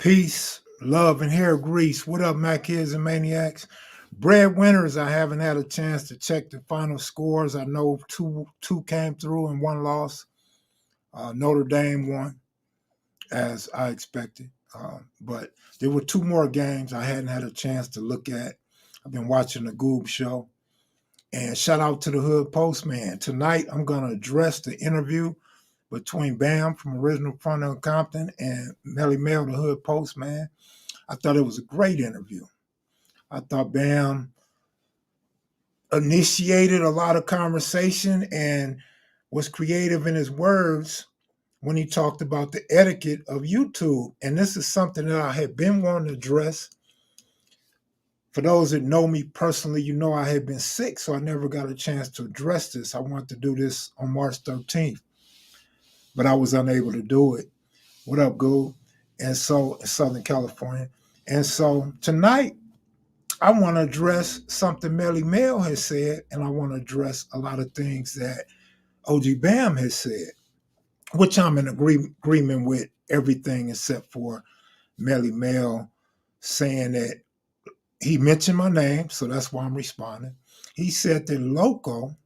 Peace, love, and hair grease. What up, Mac kids and maniacs? Breadwinners, I haven't had a chance to check the final scores. I know two came through and one lost. Notre Dame won, as I expected. But there were two more games I hadn't had a chance to look at. I've been watching the Goob show. And shout out to the Hood Postman. Tonight, I'm going to address the interview between Bamm from Original Front of Compton and Melly Mel, the Hood Postman. I thought it was a great interview. I thought Bamm initiated a lot of conversation and was creative in his words when he talked about the etiquette of YouTube. And this is something that I had been wanting to address. For those that know me personally, you know I had been sick, so I never got a chance to address this. I wanted to do this on March 13th, but I was unable to do it. What up, Goo? And so, in Southern California. And so tonight, I want to address something Melly Mel has said, and I want to address a lot of things that OG Bamm has said, which I'm in agreement with everything except for Melly Mel saying that he mentioned my name, so that's why I'm responding. He said that Loco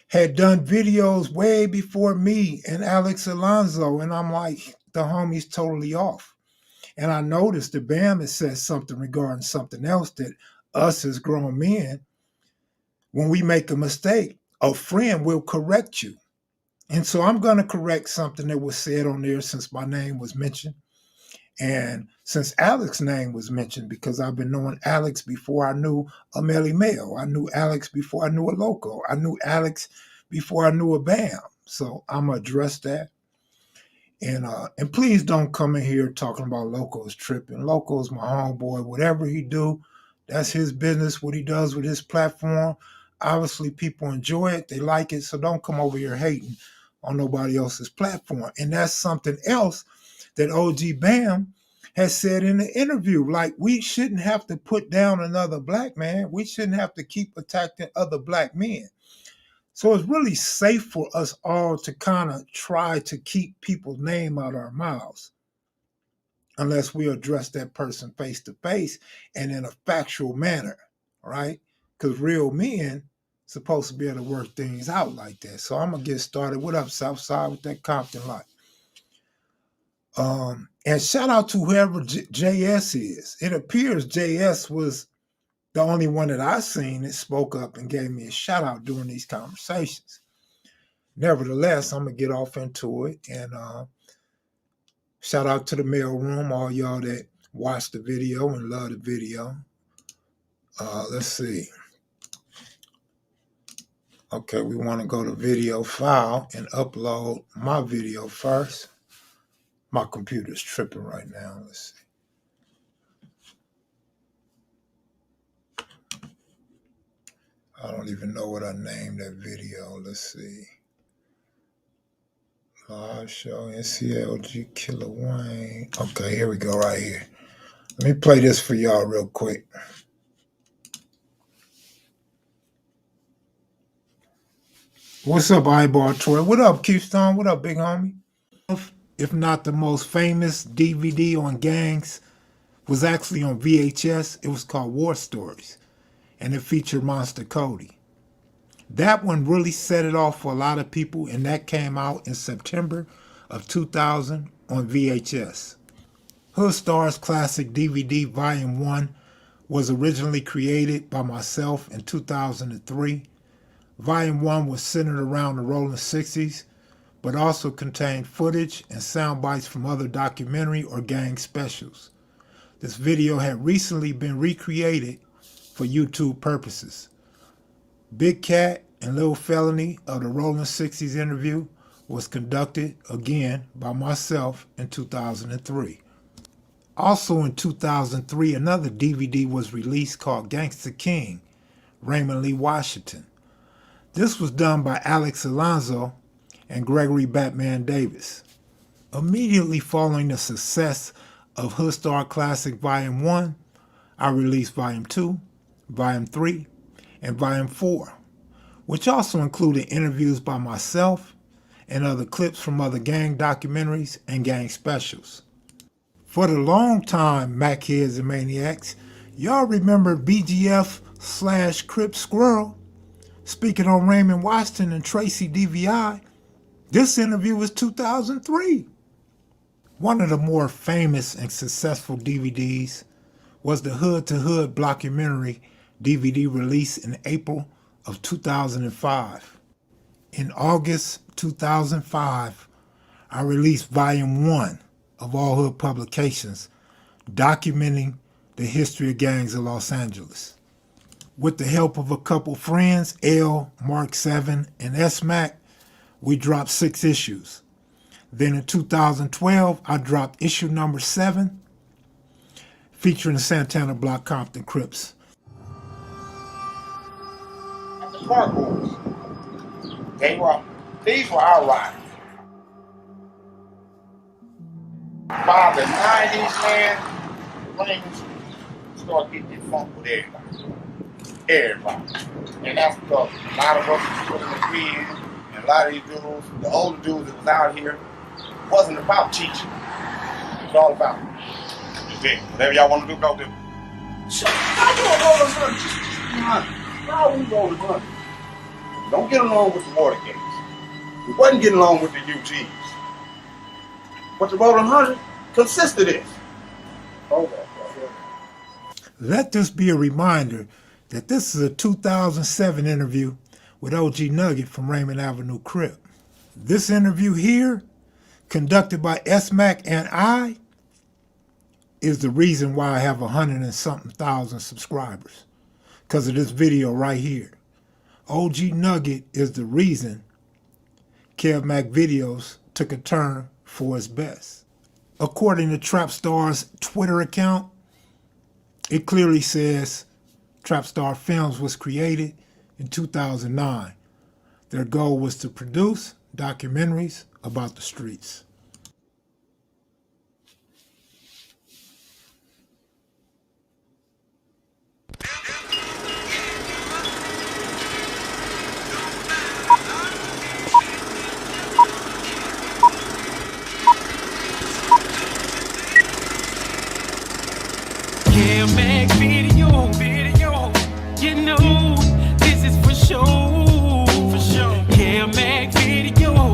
had done videos way before me and Alex Alonso, and I'm like, the homie's totally off. And I noticed that Bamm has said something regarding something else, that us as grown men, when we make a mistake, a friend will correct you. And so I'm going to correct something that was said on there since my name was mentioned. And since Alex's name was mentioned, because I've been knowing Alex before I knew a Melly Mel. I knew Alex before I knew a Loco. I knew Alex before I knew a Bamm. So I'm going to address that. And please don't come in here talking about Loco's tripping. Loco's my homeboy. Whatever he do, that's his business, what he does with his platform. Obviously, people enjoy it. They like it. So don't come over here hating on nobody else's platform. And that's something else that OG Bamm has said in the interview. Like, we shouldn't have to put down another black man. We shouldn't have to keep attacking other black men. So it's really safe for us all to kind of try to keep people's name out of our mouths, unless we address that person face to face and in a factual manner, right? Because real men supposed to be able to work things out like that. So I'm gonna get started. What up, Southside, with that Compton life? And shout out to whoever JS is. It appears JS was the only one that I seen that spoke up and gave me a shout out during these conversations. Nevertheless, I'm gonna get off into it, and shout out to the mail room, all y'all that watched the video and love the video. Let's see. Okay, we want to go to video file and upload my video first. My computer's tripping right now. Let's see. I don't even know what I named that video. Let's see. Live show, NCLG Killer Wayne. Okay, here we go right here. Let me play this for y'all real quick. What's up, Eyeball Troy? What up, Keystone? What up, big homie? If not the most famous DVD on gangs, was actually on VHS. It was called War Stories, and it featured Monster Cody. That one really set it off for a lot of people, and that came out in September of 2000 on VHS. Hood Stars Classic DVD Volume 1 was originally created by myself in 2003. Volume 1 was centered around the Rolling 60s, but also contained footage and sound bites from other documentary or gang specials. This video had recently been recreated for YouTube purposes. Big Cat and Lil Felony of the Rolling 60s interview was conducted again by myself in 2003. Also in 2003, another DVD was released called Gangsta King, Raymond Lee Washington. This was done by Alex Alonso and Gregory Batman Davis. Immediately following the success of Hood Star Classic Volume 1, I released Volume 2, Volume 3, and Volume 4, which also included interviews by myself and other clips from other gang documentaries and gang specials. For the long time Mac heads and maniacs, y'all remember BGF slash Crip Squirrel speaking on Raymond Washington and Tracy DVI. This interview was 2003. One of the more famous and successful DVDs was the Hood to Hood Blockumentary DVD release in April of 2005. In August 2005, I released Volume 1 of All Hood Publications, documenting the history of gangs in Los Angeles. With the help of a couple friends, L, Mark 7, and S-Mac, we dropped 6 issues. Then in 2012, I dropped issue number 7, featuring the Santana Block Compton Crips. The Park Boys. These were our riders. By the 90s, man, things started getting in funk with everybody. Everybody. And that's because a lot of us was putting the free in, and a lot of these dudes, the older dudes that was out here, wasn't about teaching. It was all about whatever y'all want to do, go do. So, how we rolling money? Don't get along with the Watergates. We wasn't getting along with the UGs. But the Rolling 100 consists of this. Let this be a reminder that this is a 2007 interview with OG Nugget from Raymond Avenue Crip. This interview here, conducted by S-Mac and I, is the reason why I have 100 and something thousand subscribers. Because of this video right here. OG Nugget is the reason kevmacvideos took a turn for its best. According to Trapstar's Twitter account, it clearly says Trapstar Films was created in 2009. Their goal was to produce documentaries about the streets. Video, you know, this is for sure.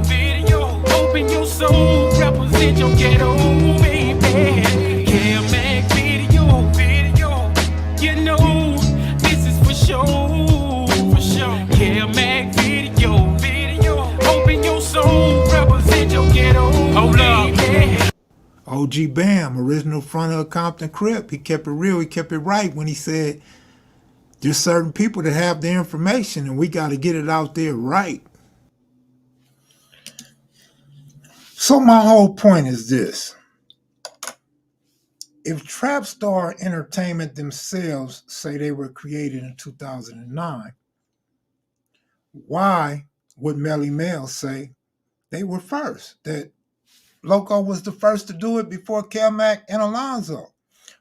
Video, open your soul, represent your ghetto, baby. Video, you know, this is for sure. Video, open your soul, represent your ghetto, baby. OG Bamm, original front of Compton Crip, he kept it real, he kept it right when he said, there's certain people that have the information and we got to get it out there right. So my whole point is this. If Trapstar Entertainment themselves say they were created in 2009, why would Melly Mel say they were first? That Loco was the first to do it before Kelmac and Alonzo.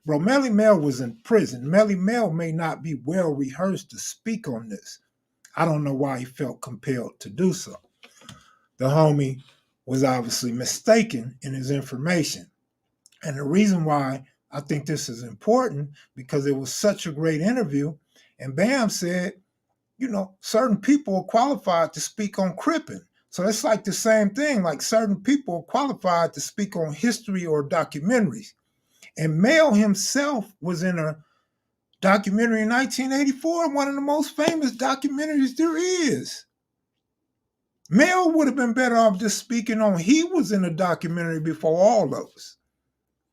Bro, Melly Mel was in prison. Melly Mel may not be well rehearsed to speak on this. I don't know why he felt compelled to do so. The homie was obviously mistaken in his information. And the reason why I think this is important, because it was such a great interview, and Bamm said, you know, certain people are qualified to speak on Crippin'. So it's like the same thing, like certain people are qualified to speak on history or documentaries. And Mel himself was in a documentary in 1984, one of the most famous documentaries there is. Mel would have been better off just speaking on, he was in a documentary before all those.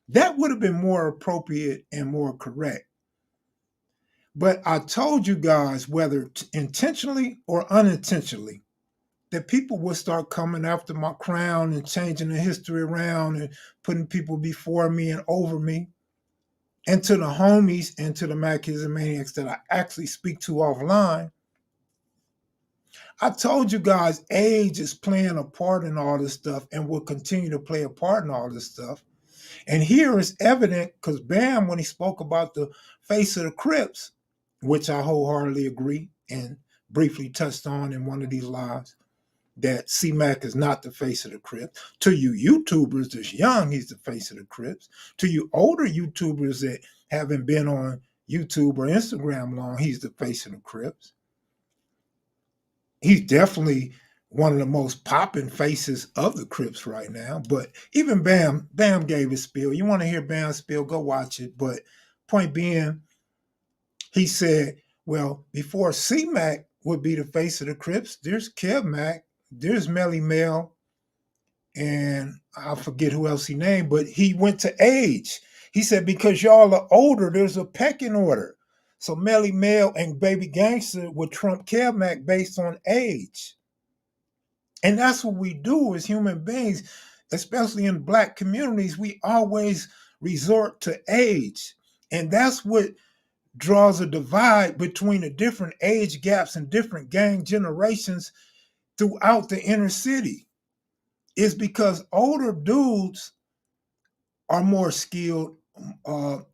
That would have been more appropriate and more correct. But I told you guys, whether intentionally or unintentionally, that people would start coming after my crown and changing the history around and putting people before me and over me. And to the homies and to the Mac Kids and Maniacs that I actually speak to offline, I told you guys age is playing a part in all this stuff and will continue to play a part in all this stuff. And here is evident because Bamm, when he spoke about the face of the Crips, which I wholeheartedly agree and briefly touched on in one of these lives, that C-Mac is not the face of the Crips. To you YouTubers that's young, he's the face of the Crips. To you older YouTubers that haven't been on YouTube or Instagram long, he's the face of the Crips. He's definitely one of the most popping faces of the Crips right now. But even Bam gave his spiel. You want to hear Bam's spiel, go watch it. But point being, he said, well, before C-Mac would be the face of the Crips, there's Kev Mac, there's Melly Mel, and I forget who else he named, but he went to age. He said, because y'all are older, there's a pecking order. So Melly Mel and Baby Gangster would trump Kev Mac based on age. And that's what we do as human beings, especially in Black communities. We always resort to age. And that's what draws a divide between the different age gaps and different gang generations throughout the inner city. Is because older dudes are more skilled.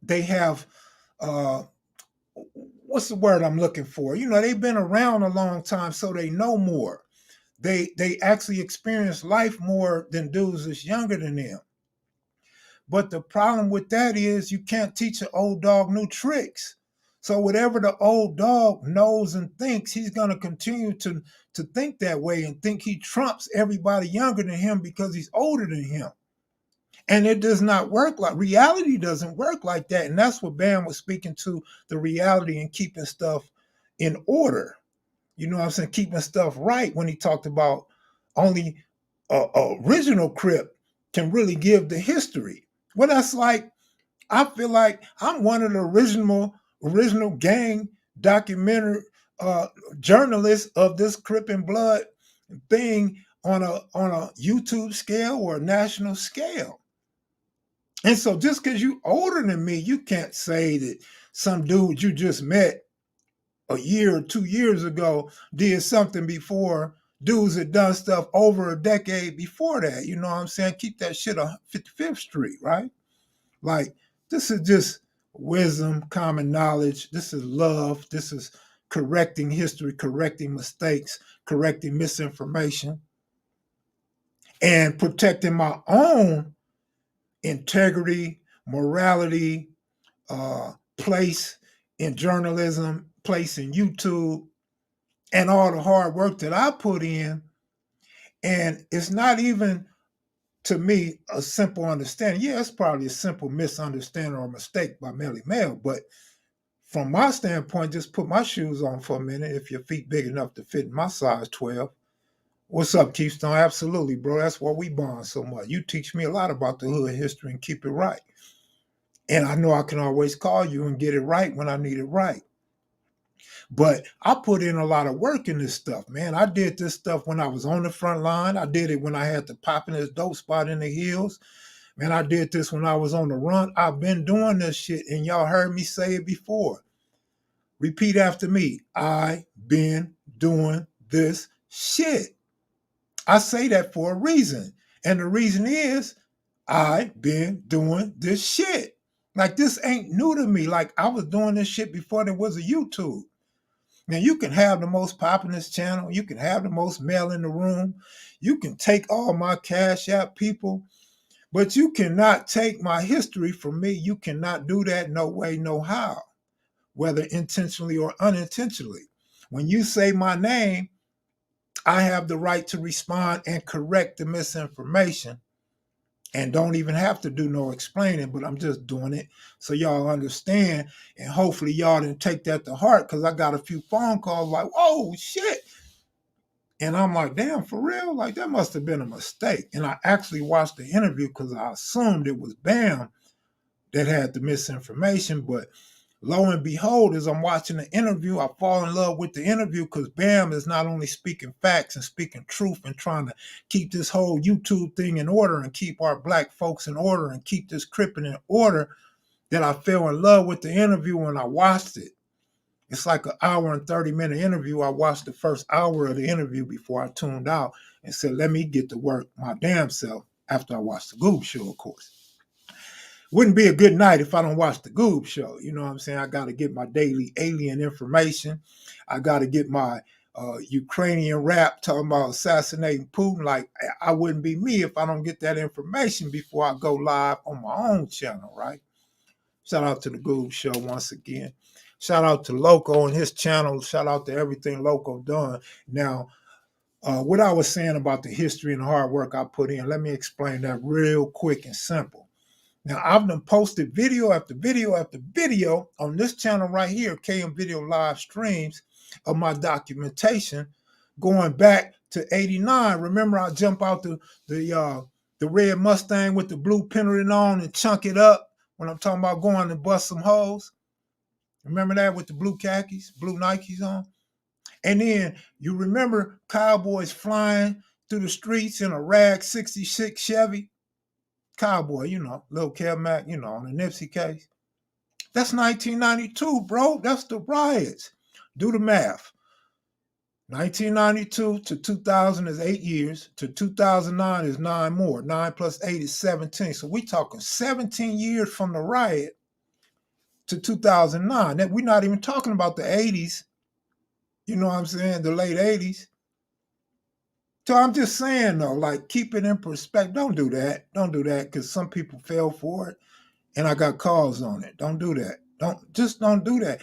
They have, what's the word I'm looking for? You know, they've been around a long time, so they know more. They actually experience life more than dudes that's younger than them. But the problem with that is you can't teach an old dog new tricks. So whatever the old dog knows and thinks, he's going to continue to think that way and think he trumps everybody younger than him because he's older than him. And it does not work like reality doesn't work like that. And that's what Bam was speaking to, the reality and keeping stuff in order. You know what I'm saying? Keeping stuff right when he talked about only original Crip can really give the history. Well, that's like, I feel like I'm one of the original gang documentary journalists of this Crip and Blood thing on a YouTube scale or a national scale. And so just because you older than me, you can't say that some dude you just met a year or 2 years ago did something before dudes had done stuff over a decade before that. You know what I'm saying? Keep that shit on 55th Street, right? Like, this is just wisdom, common knowledge. This is love. This is correcting history, correcting mistakes, correcting misinformation, and protecting my own integrity, morality, place in journalism, place in YouTube, and all the hard work that I put in. And it's not even, to me, a simple understanding. Yeah, it's probably a simple misunderstanding or mistake by Melly Mel, but from my standpoint, just put my shoes on for a minute if your feet big enough to fit in my size 12. What's up, Keystone? Absolutely, bro. That's why we bond so much. You teach me a lot about the hood history and keep it right. And I know I can always call you and get it right when I need it right. But I put in a lot of work in this stuff, man. I did this stuff when I was on the front line. I did it when I had the poppin'est dope spot in the hills. Man, I did this when I was on the run. I've been doing this shit, and y'all heard me say it before. Repeat after me. I've been doing this shit. I say that for a reason. And the reason is I've been doing this shit. Like, this ain't new to me. Like, I was doing this shit before there was a YouTube. Now, you can have the most populous channel. You can have the most mail in the room. You can take all my Cash App people, but you cannot take my history from me. You cannot do that, no way, no how, whether intentionally or unintentionally. When you say my name, I have the right to respond and correct the misinformation, and don't even have to do no explaining, but I'm just doing it so y'all understand. And hopefully y'all didn't take that to heart, because I got a few phone calls like, whoa, shit. And I'm like, damn, for real? Like, that must have been a mistake. And I actually watched the interview because I assumed it was Bam that had the misinformation. But lo and behold, as I'm watching the interview, I fall in love with the interview because Bam is not only speaking facts and speaking truth and trying to keep this whole YouTube thing in order and keep our Black folks in order and keep this cripping in order, that I fell in love with the interview when I watched it. It's like an hour and 30-minute interview. I watched the first hour of the interview before I tuned out and said, let me get to work my damn self after I watched the Goob Show, of course. Wouldn't be a good night if I don't watch the Goob Show. You know what I'm saying? I got to get my daily alien information. I got to get my Ukrainian rap talking about assassinating Putin. Like, I wouldn't be me if I don't get that information before I go live on my own channel, right? Shout out to the Goob Show once again. Shout out to Loco and his channel. Shout out to everything Loco done. Now, what I was saying about the history and the hard work I put in, let me explain that real quick and simple. Now, I've done posted video after video after video on this channel right here, KM Video Live Streams, of my documentation going back to 89. Remember, I jump out the red Mustang with the blue pendant on and chunk it up when I'm talking about going to bust some hoes. Remember that with the blue khakis, blue Nikes on? And then you remember cowboys flying through the streets in a rag 66 Chevy? Cowboy, you know, little Kev Mac, you know, on the Nipsey case. That's 1992, bro. That's the riots. Do the math. 1992 to 2000 is 8 years. To 2009 is 9 more. 9 plus 8 is 17. So we talking 17 years from the riot to 2009. That we're not even talking about the 80s. You know what I'm saying? The late 80s. So I'm just saying, though, like, keep it in perspective. Don't do that. Don't do that, because some people fell for it, and I got calls on it. Don't do that. Don't do that.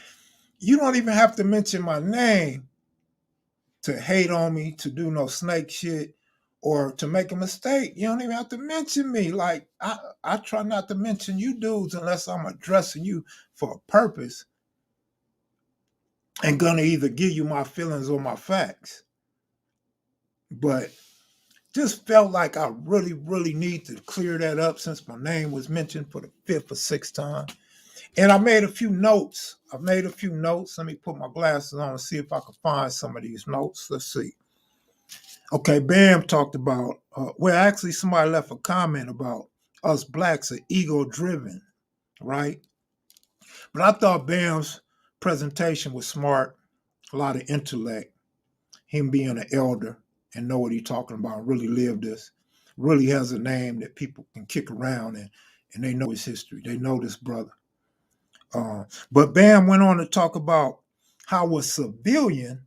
You don't even have to mention my name to hate on me, to do no snake shit, or to make a mistake. You don't even have to mention me. Like, I try not to mention you dudes unless I'm addressing you for a purpose and gonna either give you my feelings or my facts. But just felt like I really, really need to clear that up since my name was mentioned for the 5th or 6th time. And I made a few notes. Let me put my glasses on and see if I can find some of these notes. Let's see. Okay, Bam talked about, actually somebody left a comment about us blacks are ego-driven, right? But I thought Bam's presentation was smart, a lot of intellect, him being an elder and know what he's talking about, really live this, really has a name that people can kick around and they know his history. They know this brother. But Bam went on to talk about how a civilian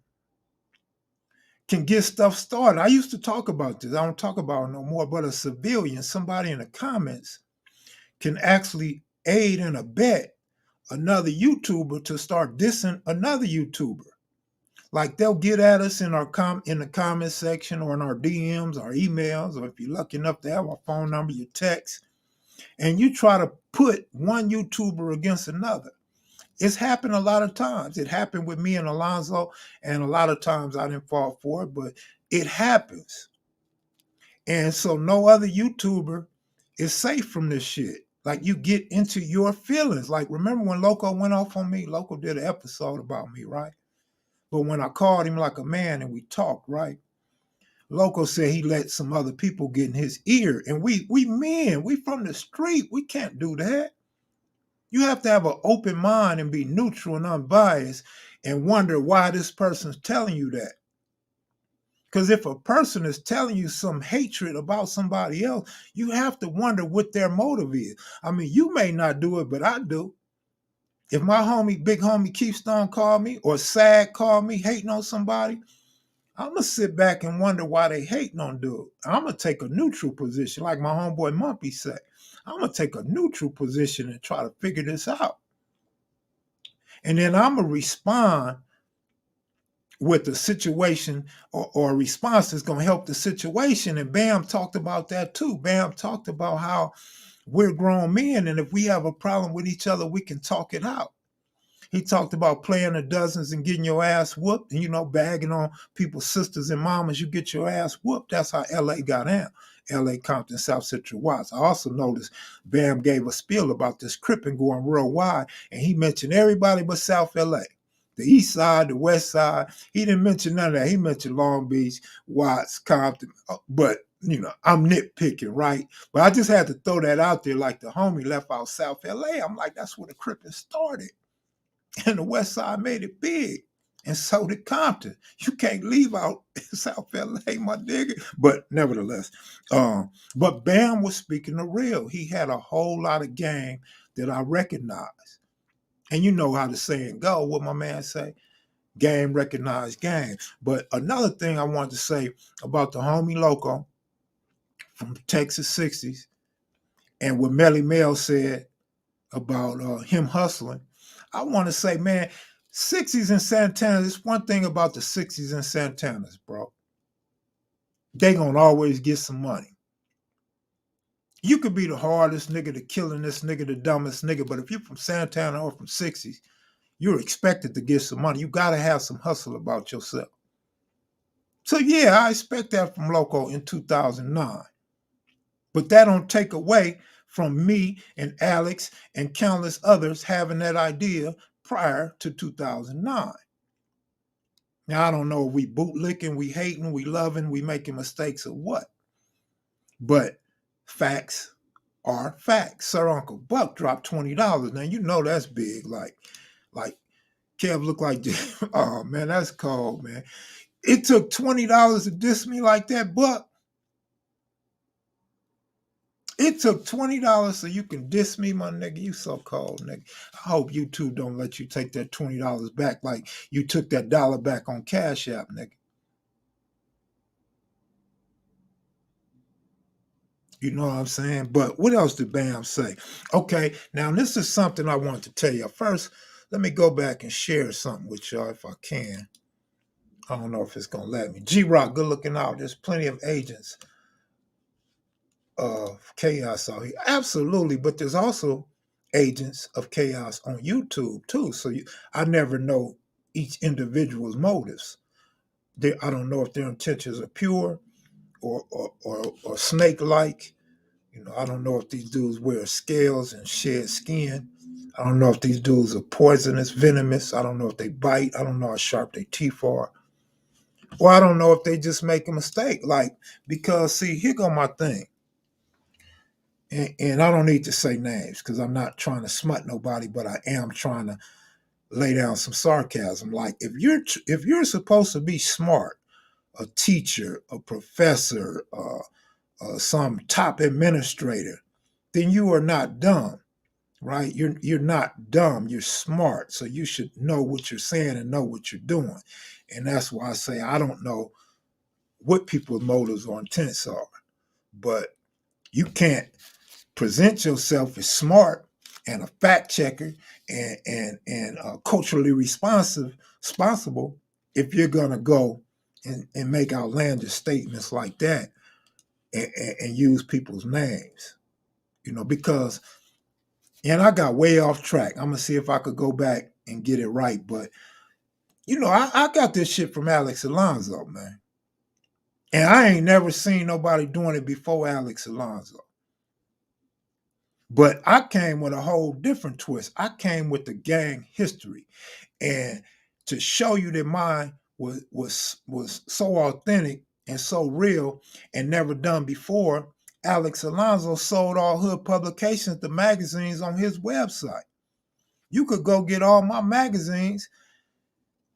can get stuff started. I used to talk about this. I don't talk about it no more, but a civilian, somebody in the comments, can actually aid and abet another YouTuber to start dissing another YouTuber. Like, they'll get at us in in the comment section or in our DMs, our emails, or if you're lucky enough to have our phone number, your text, and you try to put one YouTuber against another. It's happened a lot of times. It happened with me and Alonzo, and a lot of times I didn't fall for it, but it happens. And so no other YouTuber is safe from this shit. Like, you get into your feelings. Like, remember when Loco went off on me? Loco did an episode about me, right? But when I called him like a man and we talked, right? Loco said he let some other people get in his ear. And we men, we from the street. We can't do that. You have to have an open mind and be neutral and unbiased and wonder why this person's telling you that. Because if a person is telling you some hatred about somebody else, you have to wonder what their motive is. I mean, you may not do it, but I do. If my homie, big homie Keystone called me or Sad called me hating on somebody, I'm going to sit back and wonder why they hating on dude. I'm going to take a neutral position, like my homeboy Mumpy said. I'm going to take a neutral position and try to figure this out. And then I'm going to respond with the situation or a response that's going to help the situation. And Bam talked about that too. Bam talked about how we're grown men, and if we have a problem with each other, we can talk it out. He talked about playing the dozens and getting your ass whooped, and, you know, bagging on people's sisters and mamas, you get your ass whooped. That's how LA got down. LA, Compton, South Central Watts. I also noticed Bam gave a spiel about this cripping going worldwide, and he mentioned everybody but South LA. The east side, the west side. He didn't mention none of that. He mentioned Long Beach, Watts, Compton. But, you know, I'm nitpicking, right? But I just had to throw that out there, like the homie left out South LA. I'm like, that's where the cripping started. And the west side made it big. And so did Compton. You can't leave out South LA, my nigga. But nevertheless, but Bam was speaking the real. He had a whole lot of game that I recognized. And you know how the saying go, what my man say? Game recognized game. But another thing I wanted to say about the homie Loco from Texas 60s and what Melly Mel said about him hustling, I want to say, man, 60s and Santanas, it's one thing about the 60s and Santanas, bro. They gonna always get some money. You could be the hardest nigga, the killingest nigga, the dumbest nigga, but if you're from Santana or from 60s, you're expected to get some money. You gotta have some hustle about yourself. So yeah, I expect that from Loco in 2009. But that don't take away from me and Alex and countless others having that idea prior to 2009. Now, I don't know if we bootlicking, we hating, we loving, we making mistakes or what. But facts are facts. Sir Uncle Buck dropped $20. Now, you know that's big. Like Kev looked like this. Oh, man, that's cold, man. It took $20 to diss me like that, Buck. It took $20 so you can diss me, my nigga. You so cold, nigga. I hope YouTube don't let you take that $20 back like you took that dollar back on Cash App, nigga. You know what I'm saying? But what else did Bam say? Okay, now this is something I want to tell you. First, let me go back and share something with y'all if I can. I don't know if it's going to let me. G-Rock, good looking out. There's plenty of agents of chaos out here. Absolutely, but there's also agents of chaos on YouTube too. So I never know each individual's motives. I don't know if their intentions are pure or snake-like. You know, I don't know if these dudes wear scales and shed skin. I don't know if these dudes are poisonous, venomous. I don't know if they bite. I don't know how sharp their teeth are. Or I don't know if they just make a mistake. Like, because see, here go my thing. And I don't need to say names because I'm not trying to smut nobody, but I am trying to lay down some sarcasm. Like, if you're supposed to be smart, a teacher, a professor, some top administrator, then you are not dumb, right? You're not dumb. You're smart, so you should know what you're saying and know what you're doing. And that's why I say I don't know what people's motives or intents are, but you can't present yourself as smart and a fact checker and culturally responsible if you're gonna go and make outlandish statements like that and use people's names, you know, because and I got way off track. I'm gonna see if I could go back and get it right, but you know, I got this shit from Alex Alonso, man. And I ain't never seen nobody doing it before Alex Alonso. But I came with a whole different twist. I came with the gang history, and to show you that mine was so authentic and so real and never done before. Alex Alonso sold all hood publications, the magazines on his website. You could go get all my magazines,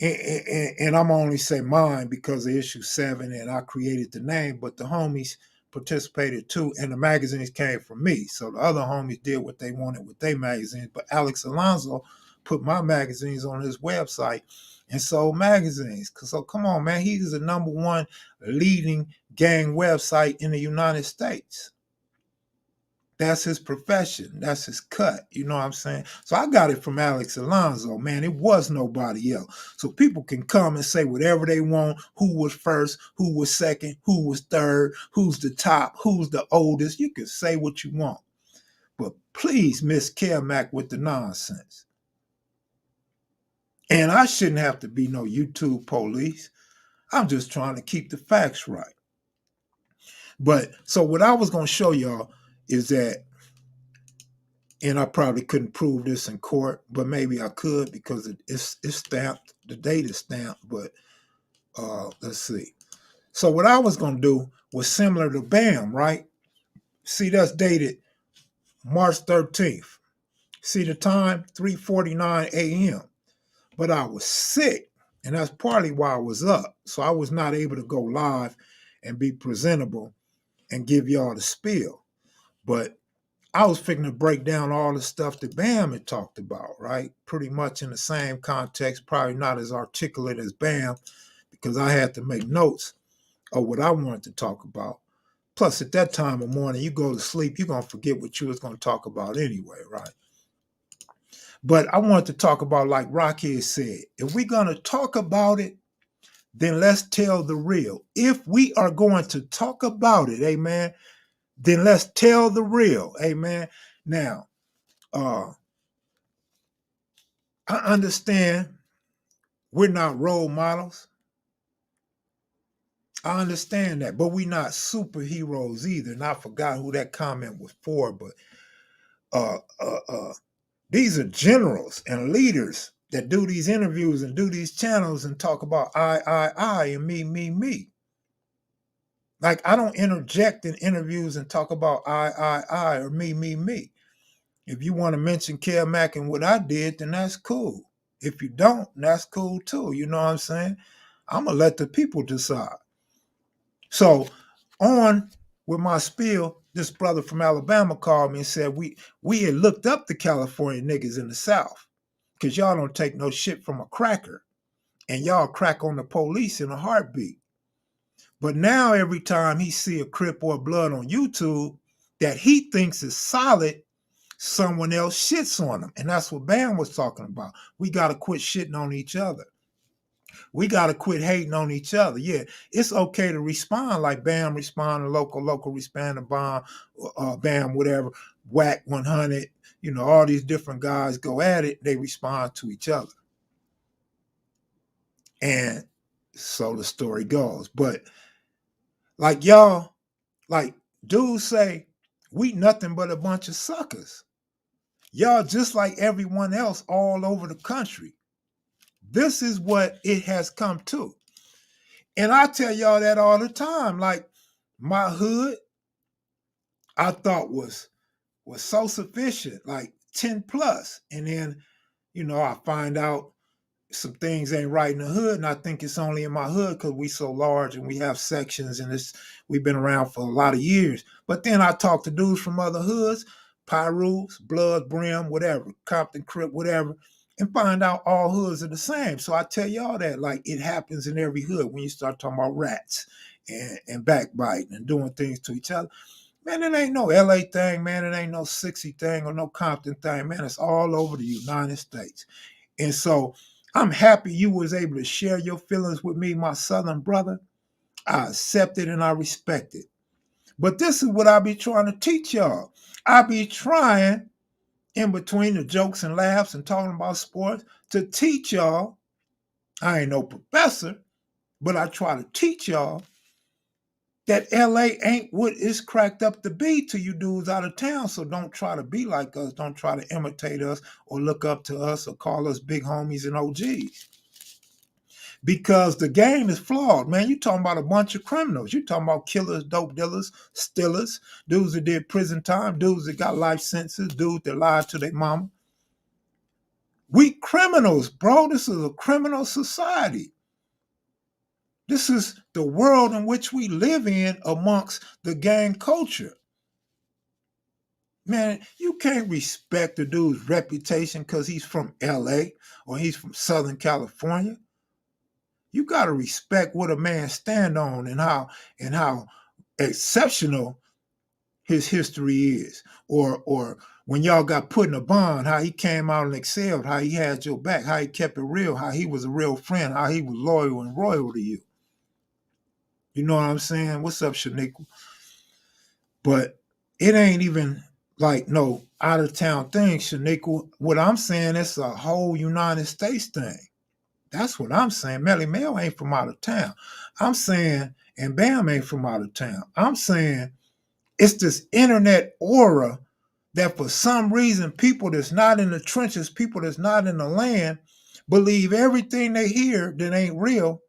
and I'm only say mine because of issue 7 and I created the name, but the homies participated too, and the magazines came from me. So the other homies did what they wanted with their magazines, but Alex Alonso put my magazines on his website and sold magazines. So come on, man, he's the #1 leading gang website in the United States. That's his profession. That's his cut. You know what I'm saying? So I got it from Alex Alonso, man. It was nobody else. So people can come and say whatever they want. Who was first? Who was second? Who was third? Who's the top? Who's the oldest? You can say what you want. But please miss Kevmac with the nonsense. And I shouldn't have to be no YouTube police. I'm just trying to keep the facts right. But so what I was going to show y'all is that, and I probably couldn't prove this in court, but maybe I could because it's stamped. The date is stamped, but let's see. So what I was going to do was similar to Bam, right? See, that's dated March 13th. See the time, 3:49 a.m. But I was sick, and that's partly why I was up. So I was not able to go live and be presentable and give y'all the spiel. But I was figuring to break down all the stuff that Bam had talked about, right? Pretty much in the same context, probably not as articulate as Bam, because I had to make notes of what I wanted to talk about. Plus, at that time of morning, you go to sleep, you're going to forget what you was going to talk about anyway, right? But I wanted to talk about, like Rocky said, if we're going to talk about it, then let's tell the real. If we are going to talk about it, amen, then let's tell the real, amen. Now, I understand we're not role models. I understand that, but we're not superheroes either. And I forgot who that comment was for, but uh, uh, uh, these are generals and leaders that do these interviews and do these channels and talk about I, and me. Like, I don't interject in interviews and talk about I, or me. If you want to mention Kev Mac and what I did, then that's cool. If you don't, that's cool too. You know what I'm saying? I'm going to let the people decide. So, on with my spiel, this brother from Alabama called me and said we had looked up the California niggas in the South because y'all don't take no shit from a cracker, and y'all crack on the police in a heartbeat. But now every time he see a Crip or a Blood on YouTube that he thinks is solid, someone else shits on him. And that's what Bam was talking about. We got to quit shitting on each other. We got to quit hating on each other. Yeah, it's okay to respond like Bam respond to local respond to Bomb, Bam, whatever, Whack 100, you know, all these different guys go at it. They respond to each other. And so the story goes. But like y'all, like dudes say, we nothing but a bunch of suckers. Y'all just like everyone else all over the country. This is what it has come to. And I tell y'all that all the time. Like, my hood, I thought was so sufficient, like 10 plus. And then, you know, I find out some things ain't right in the hood, and I think it's only in my hood because we so large and we have sections, and we've been around for a lot of years. But then I talk to dudes from other hoods, Pyrus, Blood, Brim, whatever, Compton, Crip, whatever, and find out all hoods are the same. So I tell y'all that, like, it happens in every hood when you start talking about rats and backbiting and doing things to each other. Man, it ain't no LA thing, man. It ain't no 60 thing or no Compton thing, man. It's all over the United States. And so I'm happy you was able to share your feelings with me, my Southern brother. I accept it and I respect it. But this is what I be trying to teach y'all. I be trying, in between the jokes and laughs and talking about sports, to teach y'all. I ain't no professor, but I try to teach y'all that LA ain't what it's cracked up to be to you dudes out of town. So don't try to be like us. Don't try to imitate us or look up to us or call us big homies and OGs. Because the game is flawed, man. You talking about a bunch of criminals. You talking about killers, dope dealers, stealers, dudes that did prison time, dudes that got life sentences, dudes that lied to their mama. We criminals, bro. This is a criminal society. This is the world in which we live in amongst the gang culture. Man, you can't respect the dude's reputation because he's from LA or he's from Southern California. You got to respect what a man stand on and how exceptional his history is. Or when y'all got put in a bond, how he came out and excelled, how he had your back, how he kept it real, how he was a real friend, how he was loyal and royal to you. You know what I'm saying? What's up, Shaniqua? But it ain't even like no out of town thing, Shaniqua. What I'm saying is a whole United States thing. That's what I'm saying. Melly Mel ain't from out of town. I'm saying, and Bam ain't from out of town. I'm saying it's this internet aura that for some reason people that's not in the trenches, people that's not in the land, believe everything they hear that ain't real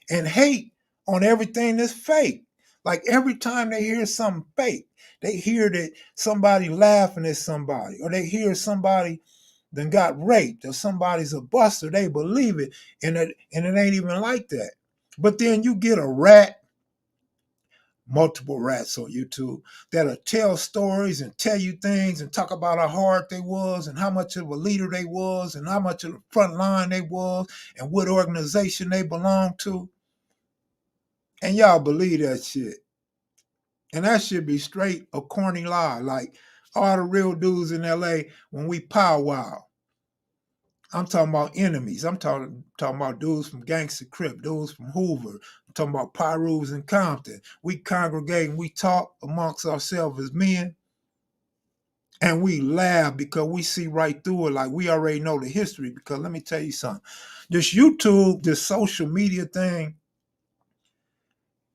and hate on everything that's fake. Like every time they hear something fake, they hear that somebody laughing at somebody, or they hear somebody then got raped, or somebody's a buster, they believe it, and it ain't even like that. But then you get a rat multiple rats on YouTube that'll tell stories and tell you things and talk about how hard they was and how much of a leader they was and how much of the front line they was and what organization they belonged to. And y'all believe that shit. And that should be straight a corny lie. Like all the real dudes in LA, when we powwow, I'm talking about enemies. I'm talking about dudes from Gangsta Crip, dudes from Hoover. I'm talking about Pyrus and Compton. We congregate and we talk amongst ourselves as men. And we laugh because we see right through it. Like we already know the history. Because let me tell you something. This YouTube, this social media thing,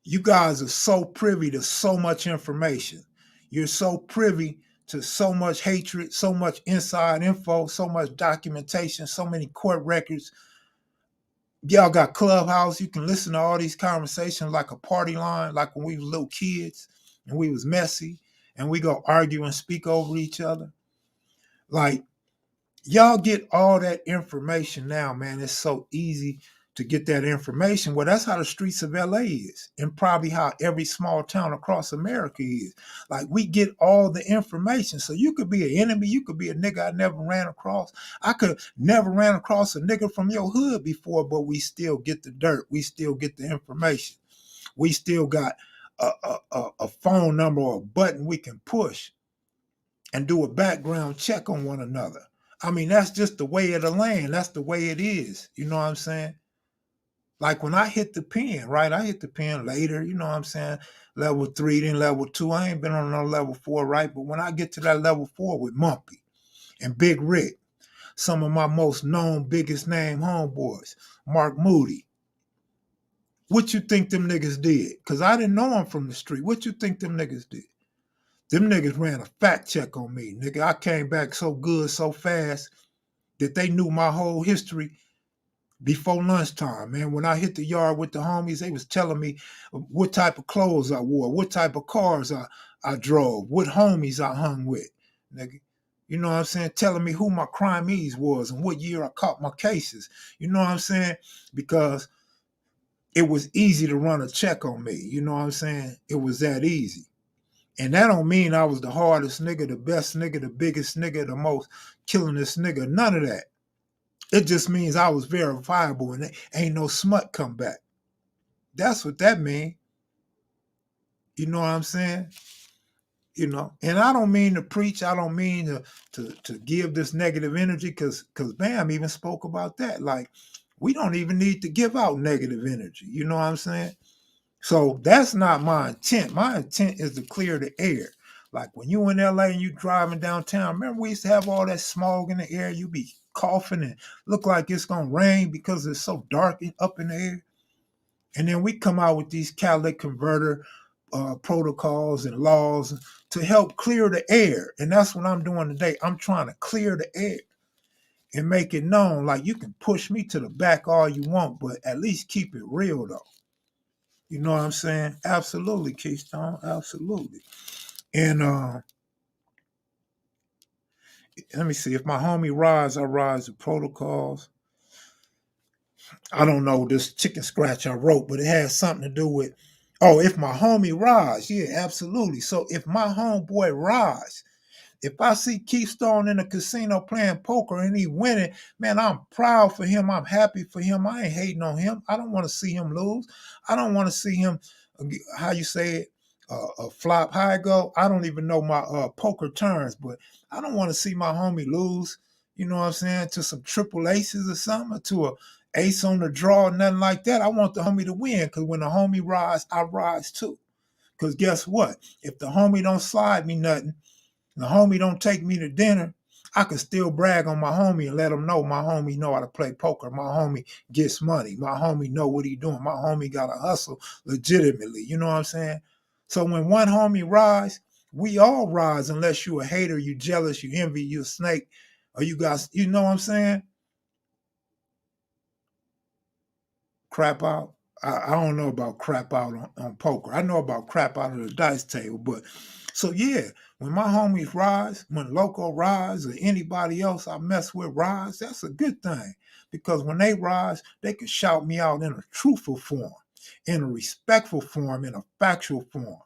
you guys are so privy to so much information. You're so privy to so much hatred, so much inside info, so much documentation, so many court records. Y'all got Clubhouse. You can listen to all these conversations like a party line, like when we were little kids and we was messy and we go argue and speak over each other. Like, y'all get all that information now, man. It's so easy to get that information. Well, that's how the streets of LA is, and probably how every small town across America is. Like, we get all the information. So you could be an enemy, you could be a nigga I never ran across. I could never ran across a nigga from your hood before, but we still get the dirt. We still get the information. We still got a phone number or a button we can push and do a background check on one another. I mean, that's just the way of the land. That's the way it is. You know what I'm saying? Like when I hit the pen, right? I hit the pen later, you know what I'm saying? Level 3, then level 2. I ain't been on no level 4, right? But when I get to that level 4 with Mumpy and Big Rick, some of my most known, biggest name homeboys, Mark Moody, what you think them niggas did? Because I didn't know them from the street. What you think them niggas did? Them niggas ran a fact check on me, nigga. I came back so good, so fast that they knew my whole history before lunchtime, man. When I hit the yard with the homies, they was telling me what type of clothes I wore, what type of cars I drove, what homies I hung with, nigga. You know what I'm saying? Telling me who my crimees was and what year I caught my cases. You know what I'm saying? Because it was easy to run a check on me. You know what I'm saying? It was that easy. And that don't mean I was the hardest nigga, the best nigga, the biggest nigga, the most killingest nigga. None of that. It just means I was verifiable and ain't no smut come back. That's what that mean. You know what I'm saying? You know, and I don't mean to preach. I don't mean to give this negative energy because Bam even spoke about that. Like, we don't even need to give out negative energy. You know what I'm saying? So that's not my intent. My intent is to clear the air. Like when you in LA and you driving downtown, remember we used to have all that smog in the air. You be coughing and look like it's gonna rain because it's so dark up in the air. And then we come out with these catalytic converter protocols and laws to help clear the air. And that's what I'm doing today. I'm trying to clear the air and make it known. Like, you can push me to the back all you want, but at least keep it real though. You know what I'm saying? Absolutely, Keystone. Absolutely. And let me see. If my homie rides, I rise the protocols. I don't know this chicken scratch I wrote, but it has something to do with, oh, if my homie rides. Yeah, absolutely. So if my homeboy rides, if I see Keystone in a casino playing poker and he winning, man, I'm proud for him. I'm happy for him. I ain't hating on him. I don't want to see him lose. I don't want to see him, how you say it, flop. How I go? I don't even know my poker turns, but I don't want to see my homie lose. You know what I'm saying? To some triple aces or something, or to a ace on the draw, nothing like that. I want the homie to win because when the homie rise, I rise too. Because guess what? If the homie don't slide me nothing, the homie don't take me to dinner, I can still brag on my homie and let him know my homie know how to play poker. My homie gets money. My homie know what he doing. My homie got to hustle legitimately. You know what I'm saying? So when one homie rise, we all rise unless you a hater, you jealous, you envy, you a snake, or you got, you know what I'm saying? Crap out. I don't know about crap out on poker. I know about crap out of the dice table, but so yeah, when my homies rise, when Loco rise or anybody else I mess with rise, that's a good thing. Because when they rise, they can shout me out in a truthful form. in a respectful form, in a factual form.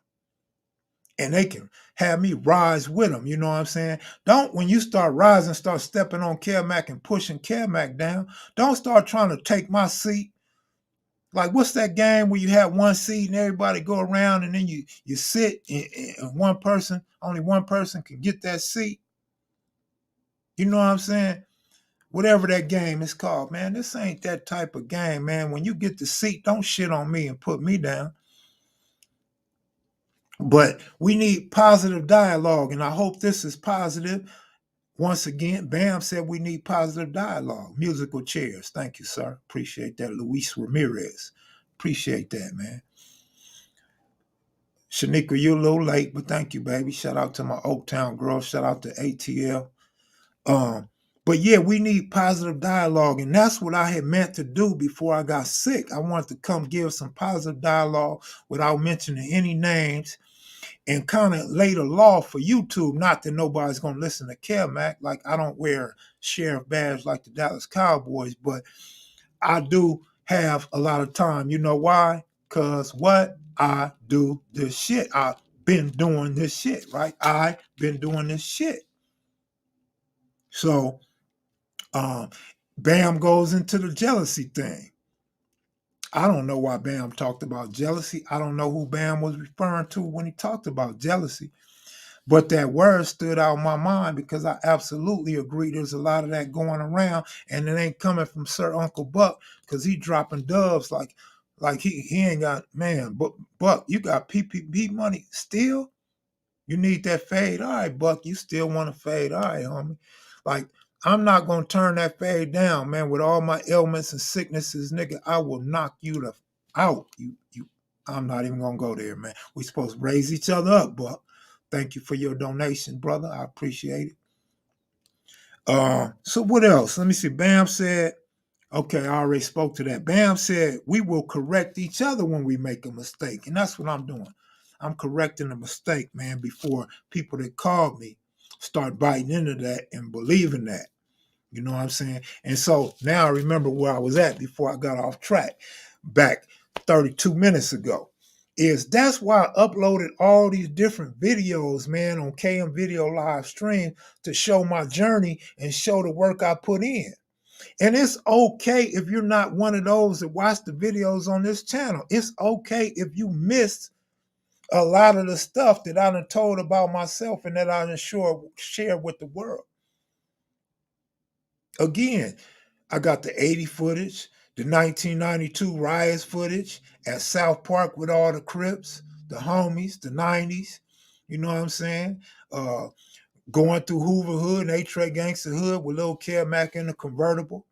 And they can have me rise with them. You know what I'm saying? Don't, when you start rising, start stepping on Kevmac and pushing Kevmac down, don't start trying to take my seat. Like, what's that game where you have one seat and everybody go around and then you sit and only one person can get that seat? You know what I'm saying? Whatever that game is called, man, this ain't that type of game, man. When you get the seat, don't shit on me and put me down. But we need positive dialogue, and I hope this is positive. Once again, Bam said we need positive dialogue. Musical chairs. Thank you, sir. Appreciate that. Luis Ramirez. Appreciate that, man. Shanika, you're a little late, but thank you, baby. Shout out to my Oaktown girl. Shout out to ATL. But yeah, we need positive dialogue, and that's what I had meant to do before I got sick. I wanted to come give some positive dialogue without mentioning any names, and kind of lay the law for YouTube. Not that nobody's gonna listen to Kevmac. Like, I don't wear sheriff badge like the Dallas Cowboys, but I do have a lot of time. You know why? Cause what? I do this shit. I've been doing this shit, right? I've been doing this shit. So Bam goes into the jealousy thing. I don't know why Bam talked about jealousy. I don't know who Bam was referring to when he talked about jealousy. But that word stood out in my mind because I absolutely agree there's a lot of that going around, and it ain't coming from Sir Uncle Buc, because he dropping dubs like he ain't got, man, Buck, you got PPP money still? You need that fade. All right, Buck, you still want to fade. All right, homie. Like, I'm not going to turn that fade down, man. With all my ailments and sicknesses, nigga, I will knock you out. I'm not even going to go there, man. We supposed to raise each other up, Buck. Thank you for your donation, brother. I appreciate it. So what else? Let me see. Bam said, okay, I already spoke to that. Bam said, we will correct each other when we make a mistake. And that's what I'm doing. I'm correcting a mistake, man, before people that called me start biting into that and believing that. You know what I'm saying? And so now I remember where I was at before I got off track back 32 minutes ago. That's why I uploaded all these different videos, man, on KM Video live stream to show my journey and show the work I put in. And it's okay if you're not one of those that watch the videos on this channel. It's okay if you missed a lot of the stuff that I done told about myself and that I done share with the world. Again, I got the 80 footage, the 1992 riots footage at South Park with all the Crips, the homies, the 90s. You know what I'm saying? Going through Hoover Hood and A-Trey Gangster Hood with Lil Kevmac in the convertible.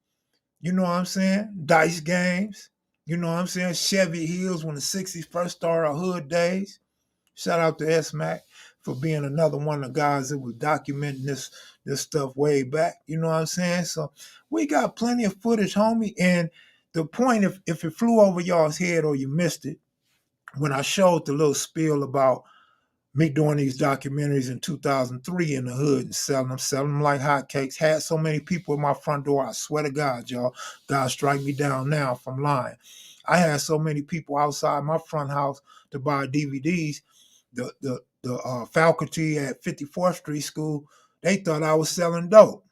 You know what I'm saying? Dice games. You know what I'm saying? Chevy Hills when the 60s first started our hood days. Shout out to S-Mac for being another one of the guys that was documenting this stuff way back. You know what I'm saying? So we got plenty of footage, homie. And the point, if it flew over y'all's head or you missed it, when I showed the little spiel about me doing these documentaries in 2003 in the hood and selling them like hotcakes, had so many people at my front door, I swear to God, y'all, God strike me down now if I'm lying. I had so many people outside my front house to buy DVDs. The faculty at 54th Street School, they thought I was selling dope.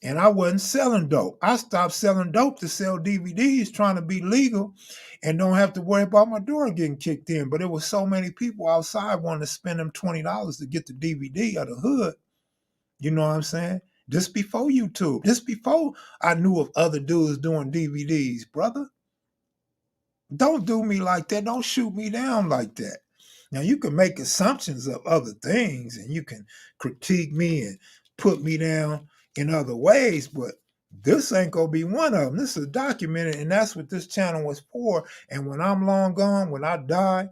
And I wasn't selling dope. I stopped selling dope to sell DVDs, trying to be legal and don't have to worry about my door getting kicked in. But it was so many people outside wanting to spend them $20 to get the DVD of the hood. You know what I'm saying? This before YouTube. This before I knew of other dudes doing DVDs, brother. Don't do me like that. Don't shoot me down like that. Now, you can make assumptions of other things and you can critique me and put me down in other ways, but this ain't going to be one of them. This is documented, and that's what this channel was for. And when I'm long gone, when I die,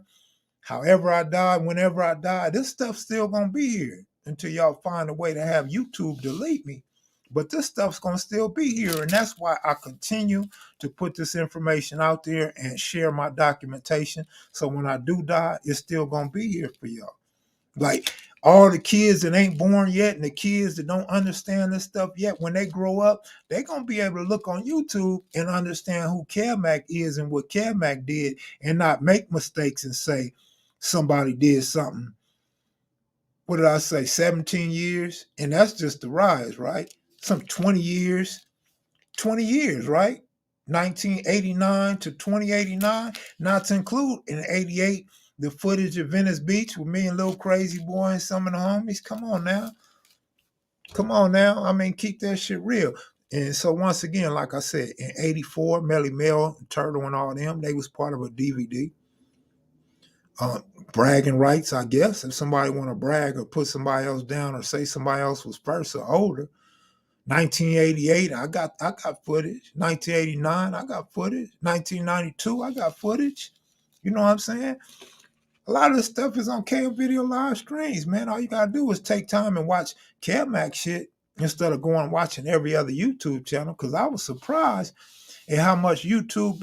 however I die, whenever I die, this stuff's still going to be here until y'all find a way to have YouTube delete me. But this stuff's going to still be here, and that's why I continue to put this information out there and share my documentation. So when I do die, it's still going to be here for y'all. Like, All the kids that ain't born yet and the kids that don't understand this stuff yet, when they grow up, they're going to be able to look on YouTube and understand who Kevmac is and what Kevmac did and not make mistakes and say somebody did something. What did I say? 17 years? And that's just the rise, right? Some 20 years, right? 1989 to 2089, not to include in 88 the footage of Venice Beach with me and Lil Crazy Boy and some of the homies. Come on now. Come on now. I mean, keep that shit real. And so once again, like I said, in 84, Melly Mel, Turtle and all them, they was part of a DVD. Bragging rights, I guess. If somebody want to brag or put somebody else down or say somebody else was first or older. 1988, I got footage. 1989, I got footage. 1992, I got footage. You know what I'm saying? A lot of this stuff is on KM Video live streams, man. All you gotta do is take time and watch Kevmac shit instead of going watching every other YouTube channel. Cause I was surprised at how much YouTube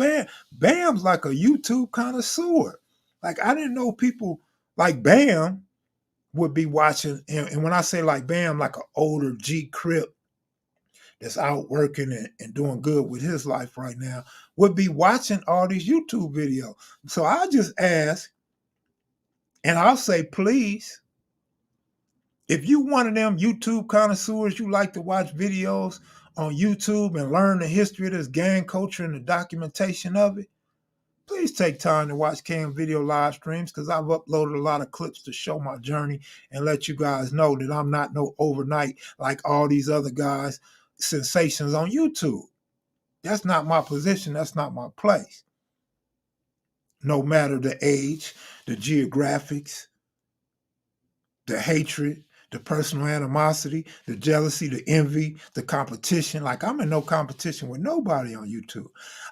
Bam's like a YouTube connoisseur. Like I didn't know people like Bam would be watching, and when I say like Bam, like an older G Crip that's out working and doing good with his life right now, would be watching all these YouTube videos. So I just ask, and I'll say, please, if you one of them YouTube connoisseurs, you like to watch videos on YouTube and learn the history of this gang culture and the documentation of it, please take time to watch KM Video live streams because I've uploaded a lot of clips to show my journey and let you guys know that I'm not no overnight like all these other guys, sensations on YouTube. That's not my position. That's not my place. No matter the age, the geographics, the hatred, the personal animosity, the jealousy, the envy, the competition. Like I'm in no competition with nobody on YouTube.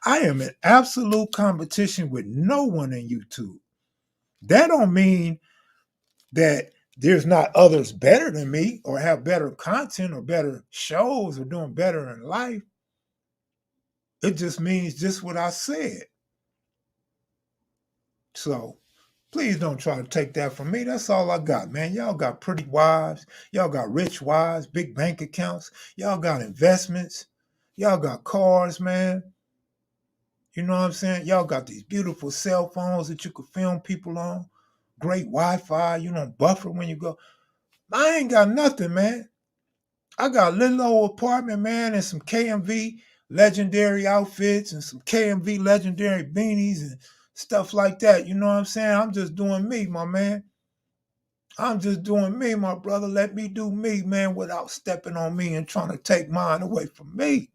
I am in absolute competition with no one in YouTube. That don't mean that there's not others better than me or have better content or better shows or doing better in life. It just means just what I said. So please don't try to take that from me. That's all I got, man. Y'all got pretty wives. Y'all got rich wives, big bank accounts. Y'all got investments. Y'all got cars, man. You know what I'm saying? Y'all got these beautiful cell phones that you could film people on. Great Wi-Fi. You don't buffer when you go. I ain't got nothing, man. I got a little old apartment, man, and some KMV legendary outfits and some KMV legendary beanies and stuff like that. You know what I'm saying? I'm just doing me, my man. I'm just doing me, my brother. Let me do me, man, without stepping on me and trying to take mine away from me.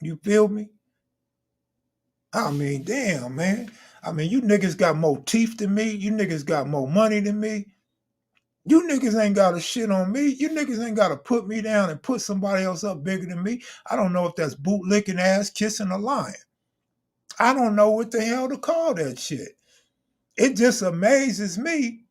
You feel me? I mean, damn, man. I mean, you niggas got more teeth than me. You niggas got more money than me. You niggas ain't got to shit on me. You niggas ain't got to put me down and put somebody else up bigger than me. I don't know if that's bootlicking ass kissing a lion. I don't know what the hell to call that shit. It just amazes me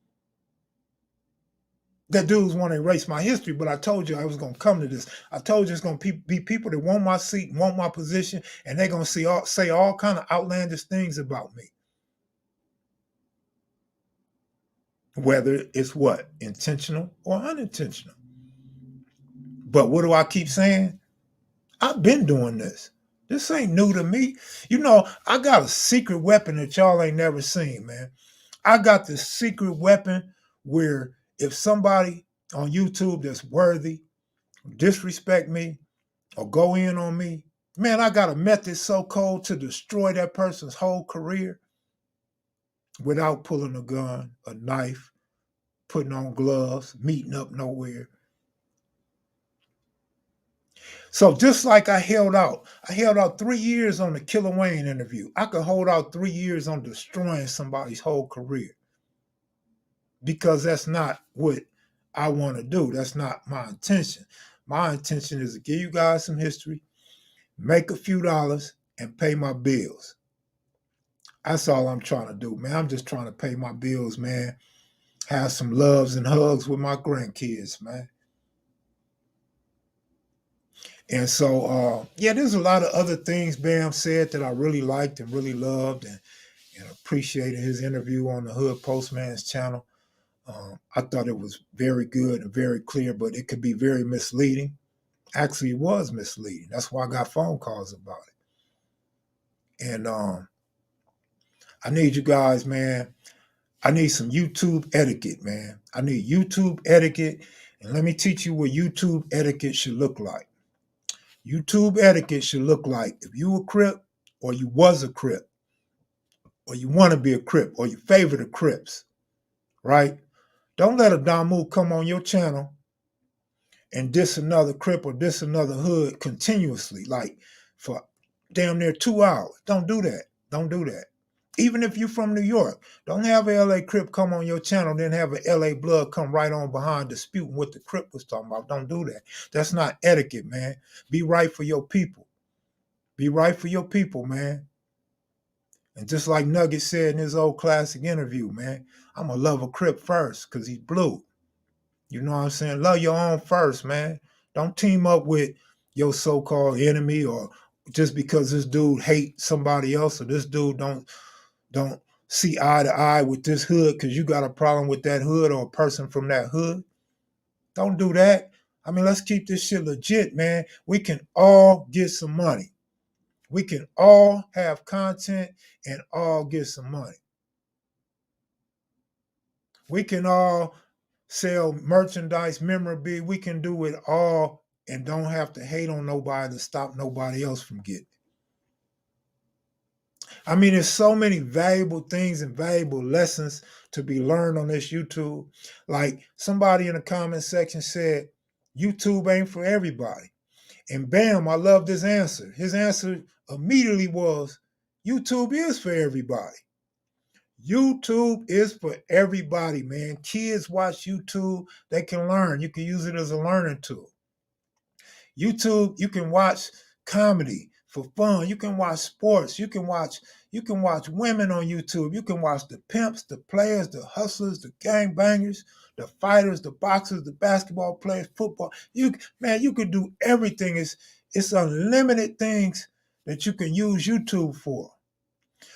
that dudes want to erase my history, but I told you I was going to come to this. I told you it's going to be people that want my seat, want my position, and they're going to say all kind of outlandish things about me. Whether it's what? Intentional or unintentional. But what do I keep saying? I've been doing this. This ain't new to me. You know, I got a secret weapon that y'all ain't never seen, man. I got this secret weapon where if somebody on YouTube that's worthy disrespect me or go in on me, man, I got a method so cold to destroy that person's whole career without pulling a gun, a knife, putting on gloves, meeting up nowhere. So just like I held out 3 years on the Killer Wayne interview. I could hold out 3 years on destroying somebody's whole career because that's not what I want to do. That's not my intention. My intention is to give you guys some history, make a few dollars, and pay my bills. That's all I'm trying to do, man. I'm just trying to pay my bills, man. Have some loves and hugs with my grandkids, man. And so, yeah, there's a lot of other things Bam said that I really liked and really loved and appreciated his interview on the Hood Postman's channel. I thought it was very good and very clear, but it could be very misleading. Actually, it was misleading. That's why I got phone calls about it. And I need you guys, man. I need some YouTube etiquette, man. I need YouTube etiquette. And let me teach you what YouTube etiquette should look like. YouTube etiquette should look like if you a Crip or you was a Crip or you want to be a Crip or you favor the Crips, right? Don't let a Damu come on your channel and diss another Crip or diss another hood continuously, like for damn near 2 hours. Don't do that. Don't do that. Even if you're from New York, don't have a LA Crip come on your channel, then have a LA Blood come right on behind disputing what the Crip was talking about. Don't do that. That's not etiquette, man. Be right for your people. Be right for your people, man. And just like Nugget said in his old classic interview, man, I'm going to love a Crip first because he's blue. You know what I'm saying? Love your own first, man. Don't team up with your so-called enemy or just because this dude hates somebody else or this dude don't see eye to eye with this hood because you got a problem with that hood or a person from that hood. Don't do that. I mean, let's keep this shit legit, man. We can all get some money. We can all have content and all get some money. We can all sell merchandise, memorabilia. We can do it all and don't have to hate on nobody to stop nobody else from getting. I mean, there's so many valuable things and valuable lessons to be learned on this YouTube. Like somebody in the comment section said, YouTube ain't for everybody. And bam, I love this answer. His answer immediately was, YouTube is for everybody. YouTube is for everybody, man. Kids watch YouTube, they can learn. You can use it as a learning tool. YouTube, you can watch comedy for fun. You can watch sports. You can watch women on YouTube. You can watch the pimps, the players, the hustlers, the gangbangers, the fighters, the boxers, the basketball players, football. You could do everything. It's unlimited things that you can use YouTube for.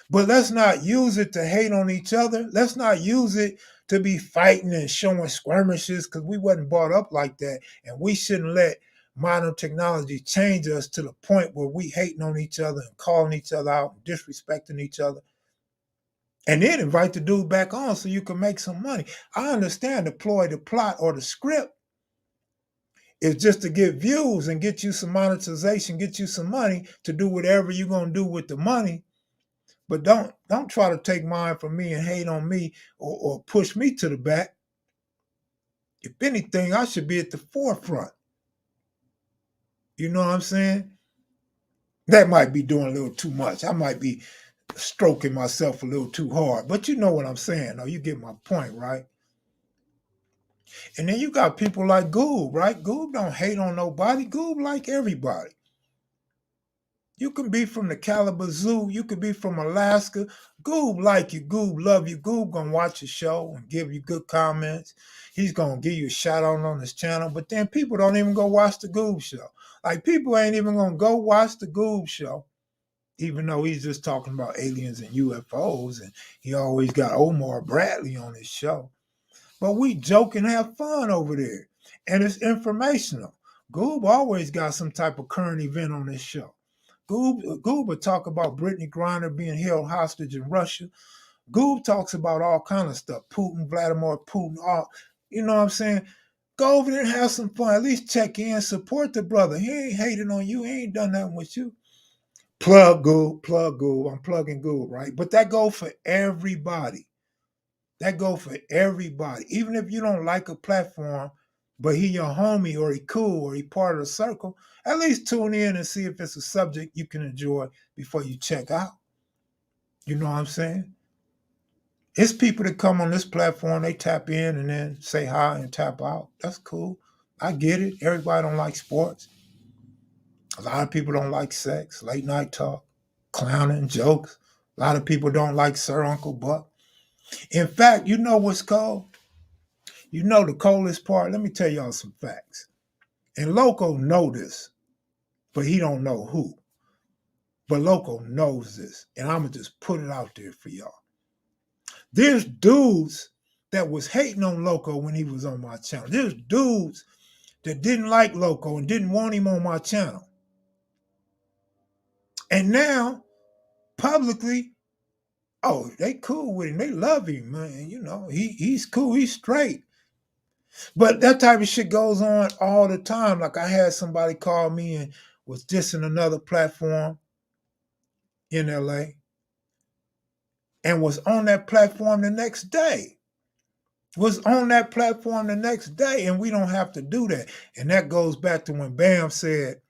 But let's not use it to hate on each other. Let's not use it to be fighting and showing skirmishes because we wasn't brought up like that. And we shouldn't let modern technology change us to the point where we hating on each other and calling each other out and disrespecting each other. And then invite the dude back on so you can make some money. I understand the ploy, the plot, or the script is just to get views and get you some monetization, get you some money to do whatever you're going to do with the money. But don't try to take mine from me and hate on me or push me to the back. If anything, I should be at the forefront. You know what I'm saying? That might be doing a little too much. I might be stroking myself a little too hard. But you know what I'm saying, though. You get my point, right? And then you got people like Goob, right? Goob don't hate on nobody. Goob like everybody. You can be from the Caliber Zoo. You could be from Alaska. Goob like you. Goob love you. Goob gonna watch your show and give you good comments. He's gonna give you a shout out on his channel. But then people don't even go watch the Goob show. Like people ain't even gonna go watch the Goob show, even though he's just talking about aliens and UFOs, and he always got Omar Bradley on his show. But we joke and have fun over there, and it's informational. Goob always got some type of current event on his show. Goob would talk about Brittany Griner being held hostage in Russia. Goob talks about all kind of stuff. Putin, Vladimir Putin, all, you know what I'm saying? Go over there and have some fun. At least check in, support the brother. He ain't hating on you. He ain't done nothing with you. Plug Goob. I'm plugging Goob, right? But that go for everybody. That go for everybody. Even if you don't like a platform, but he your homie or he cool or he part of the circle, at least tune in and see if it's a subject you can enjoy before you check out. You know what I'm saying? It's people that come on this platform, they tap in and then say hi and tap out. That's cool. I get it. Everybody don't like sports. A lot of people don't like sex, late night talk, clowning, jokes. A lot of people don't like Sir Uncle Buck. In fact, you know what's cold? You know the coldest part? Let me tell y'all some facts. And Loco know this, but he don't know who. But Loco knows this, and I'm going to just put it out there for y'all. There's dudes that was hating on Loco when he was on my channel. There's dudes that didn't like Loco and didn't want him on my channel. And now, publicly, oh, they cool with him. They love him, man. You know, he's cool. He's straight. But that type of shit goes on all the time. Like I had somebody call me and was dissing another platform in LA and was on that platform the next day. Was on that platform the next day, and we don't have to do that. And that goes back to when Bamm said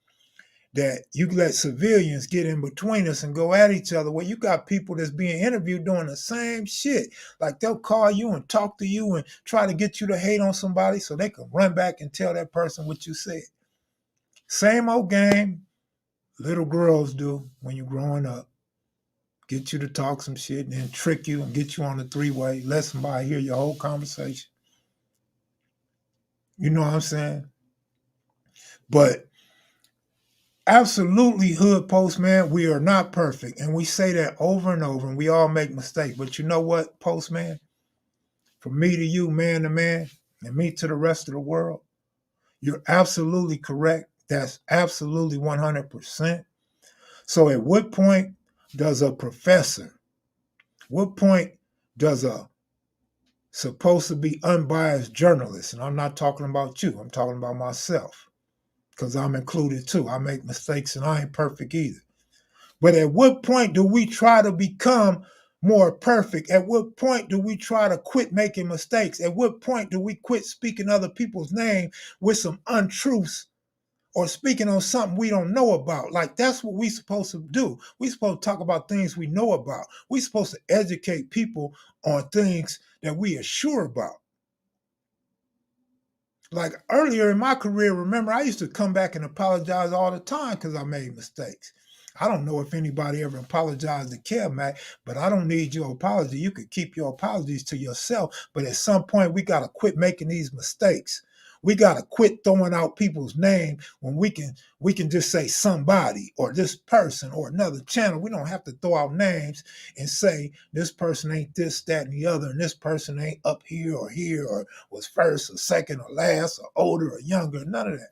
that you let civilians get in between us and go at each other. Well, you got people that's being interviewed doing the same shit. Like they'll call you and talk to you and try to get you to hate on somebody so they can run back and tell that person what you said. Same old game little girls do when you're growing up. Get you to talk some shit and then trick you and get you on the three-way, let somebody hear your whole conversation. You know what I'm saying? But absolutely, Hood Postman, we are not perfect. And we say that over and over, and we all make mistakes. But you know what, Postman? From me to you, man to man, and me to the rest of the world, you're absolutely correct. That's absolutely 100%. So at what point does a professor, what point does a supposed to be unbiased journalist, and I'm not talking about you, I'm talking about myself, because I'm included too. I make mistakes and I ain't perfect either. But at what point do we try to become more perfect? At what point do we try to quit making mistakes? At what point do we quit speaking other people's name with some untruths or speaking on something we don't know about? Like that's what we supposed to do. We supposed to talk about things we know about. We supposed to educate people on things that we are sure about. Like earlier in my career, remember, I used to come back and apologize all the time because I made mistakes. I don't know if anybody ever apologized to KevMac, but I don't need your apology. You could keep your apologies to yourself, but at some point we got to quit making these mistakes. We got to quit throwing out people's name when we can just say somebody or this person or another channel. We don't have to throw out names and say this person ain't this, that, and the other, and this person ain't up here or was first or second or last or older or younger, none of that.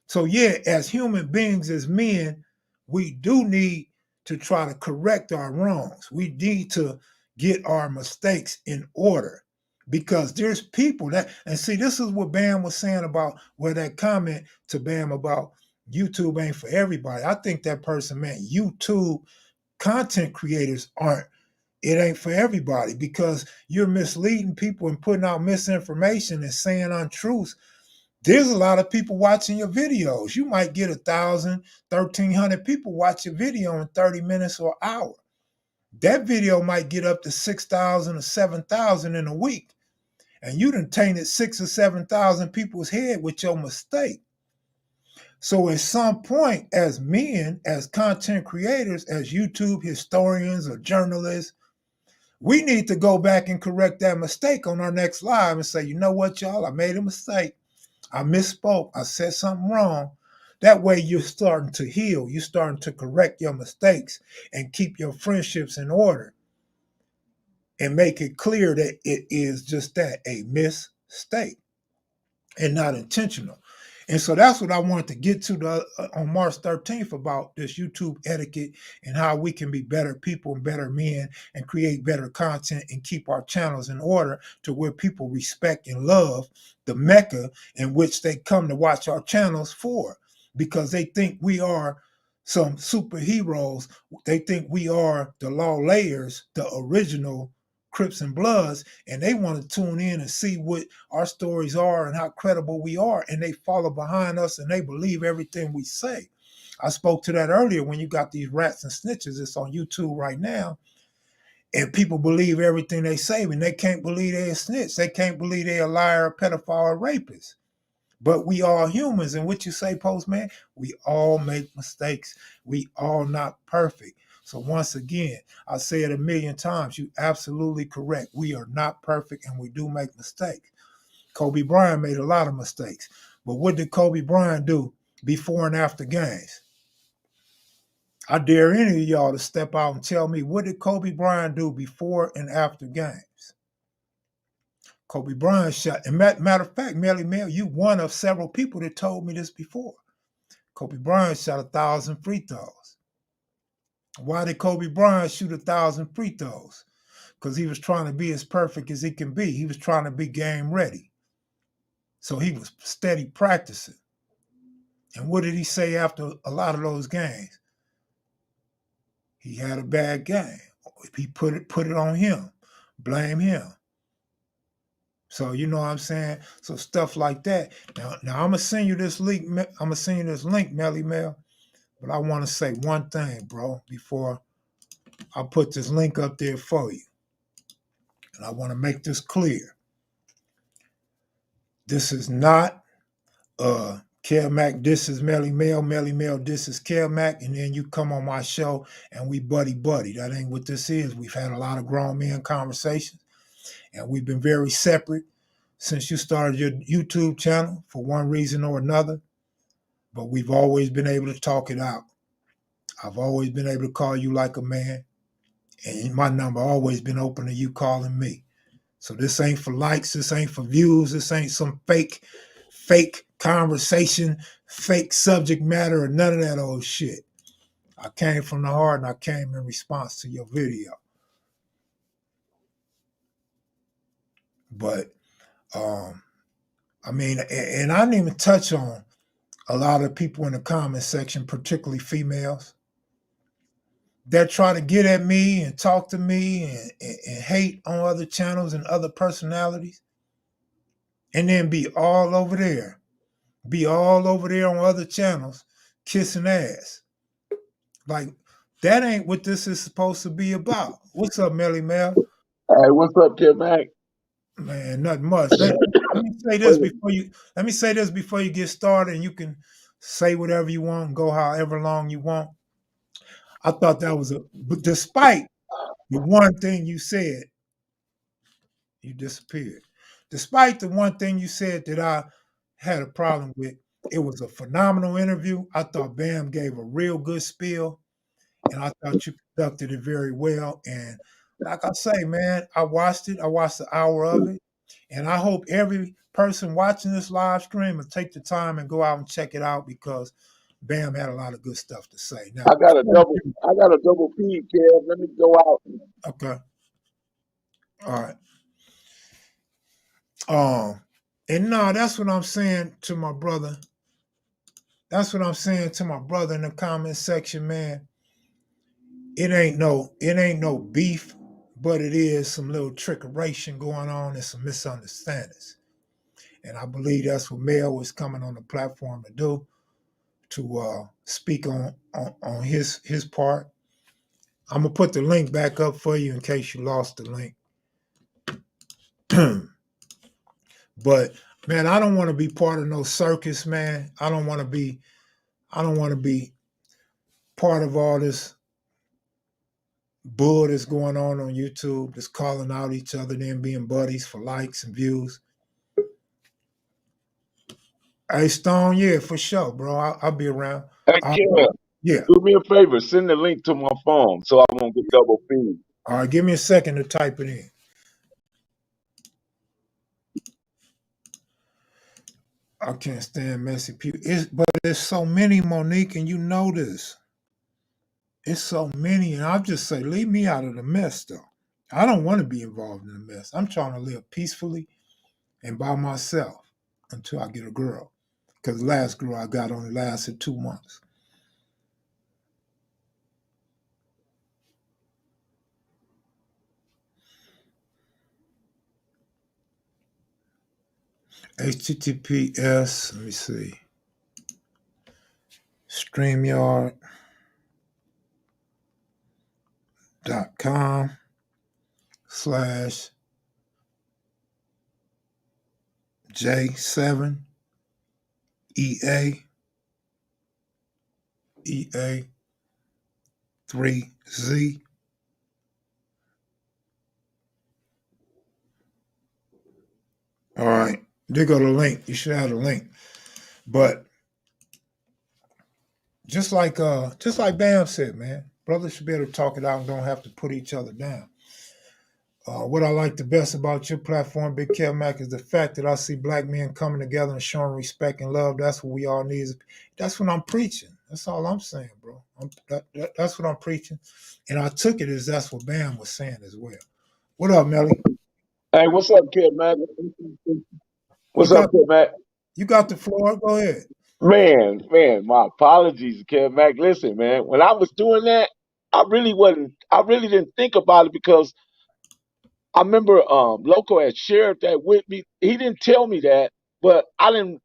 So yeah, as human beings, as men, we do need to try to correct our wrongs. We need to get our mistakes in order because there's people that, and see, this is what Bamm was saying about where that comment to Bamm about YouTube ain't for everybody. I think that person meant YouTube content creators aren't. It ain't for everybody because you're misleading people and putting out misinformation and saying untruths. There's a lot of people watching your videos. You might get 1,000, 1,300 people watch your video in 30 minutes or an hour. That video might get up to 6,000 or 7,000 in a week. And you done tainted 6,000 or 7,000 people's head with your mistake. So at some point, as men, as content creators, as YouTube historians or journalists, we need to go back and correct that mistake on our next live and say, you know what, y'all, I made a mistake. I misspoke. I said something wrong. That way you're starting to heal. You're starting to correct your mistakes and keep your friendships in order and make it clear that it is just that, a mistake and not intentional. And so that's what I wanted to get to on March 13th about this YouTube etiquette and how we can be better people and better men and create better content and keep our channels in order to where people respect and love the mecca in which they come to watch our channels for, because they think we are some superheroes. They think we are the law layers, the original Crips and Bloods, and they want to tune in and see what our stories are and how credible we are, and they follow behind us and they believe everything we say. I spoke to that earlier when you got these rats and snitches. It's on YouTube right now, and people believe everything they say, and they can't believe they're a snitch. They can't believe they're a liar, a pedophile, or rapist. But we all humans, and what you say, Postman, we all make mistakes. We all not perfect. So once again, I say it a million times, you absolutely correct. We are not perfect and we do make mistakes. Kobe Bryant made a lot of mistakes. But what did Kobe Bryant do before and after games? I dare any of y'all to step out and tell me, what did Kobe Bryant do before and after games? Kobe Bryant shot. And matter of fact, Melly Mel, you one of several people that told me this before. Kobe Bryant shot 1,000 free throws. Why did Kobe Bryant shoot 1,000 free throws? Because he was trying to be as perfect as he can be. He was trying to be game ready. So he was steady practicing. And what did he say after a lot of those games? He had a bad game. He put it on him. Blame him. So you know what I'm saying? So stuff like that. Now I'm gonna send you this link. I'm gonna send you this link, Melly Mel. But I want to say one thing, bro, before I put this link up there for you. And I want to make this clear. This is not Kev Mac, this is Melly Mel, this is Kev Mac, and then you come on my show and we buddy. That ain't what this is. We've had a lot of grown men conversations, and we've been very separate since you started your YouTube channel for one reason or another, but we've always been able to talk it out. I've always been able to call you like a man, and my number always been open to you calling me. So this ain't for likes, this ain't for views, this ain't some fake conversation, fake subject matter, or none of that old shit. I came from the heart and I came in response to your video. But I mean, and I didn't even touch on a lot of people in the comment section, particularly females, that try to get at me and talk to me and hate on other channels and other personalities, and then be all over there on other channels kissing ass. Like, that ain't what this is supposed to be about. What's up, Melly Mel? Hey, what's up, Kev Mac? Man, nothing much. Let me say this before you get started, and you can say whatever you want and go however long you want. I thought that was but despite the one thing you said, you disappeared. Despite the one thing you said that I had a problem with, it was a phenomenal interview. I thought Bam gave a real good spiel, and I thought you conducted it very well. And like I say, man, I watched it. I watched the hour of it, and I hope every person watching this live stream will take the time and go out and check it out, because Bam had a lot of good stuff to say. Now, I got a double feed, Kev. Let me go out. okay, all right. And no, that's what I'm saying to my brother. That's what I'm saying to my brother in the comment section, man. It ain't no beef, but it is some little trickeration going on and some misunderstandings. And I believe that's what Mel was coming on the platform to do, to speak on his part. I'm gonna put the link back up for you in case you lost the link. But man, I don't want to be part of no circus, man. I don't want to be part of all this bull that's going on YouTube, that's calling out each other, then being buddies for likes and views. Hey, Stone, yeah, for sure, bro. I'll be around. Hey, Kev, Yeah. do me a favor. Send the link to my phone so I won't get double feed. All right, give me a second to type it in. I can't stand messy people. But there's so many, Monique, and you know this. It's so many, and I'll just say, leave me out of the mess, though. I don't want to be involved in the mess. I'm trying to live peacefully and by myself until I get a girl. Because the last girl I got only lasted 2 months. HTTPS, let me see, StreamYard.com/J7EA3Z. All right, there go the link. You should have the link. But just like Bam said, man, brothers should be able to talk it out and don't have to put each other down. What I like the best about your platform, Big Kev Mac, is the fact that I see black men coming together and showing respect and love. That's what we all need. That's what I'm preaching. That's all I'm saying, bro. That's what I'm preaching. And I took it as that's what Bam was saying as well. What up, Melly? Hey, what's up, kid, man? You What's up, got kid, man? you got the floor. Go ahead. Man, my apologies, Kev Mac. Listen, man, when I was doing that, I really didn't think about it because I remember Loco had shared that with me. He didn't tell me that, but I didn't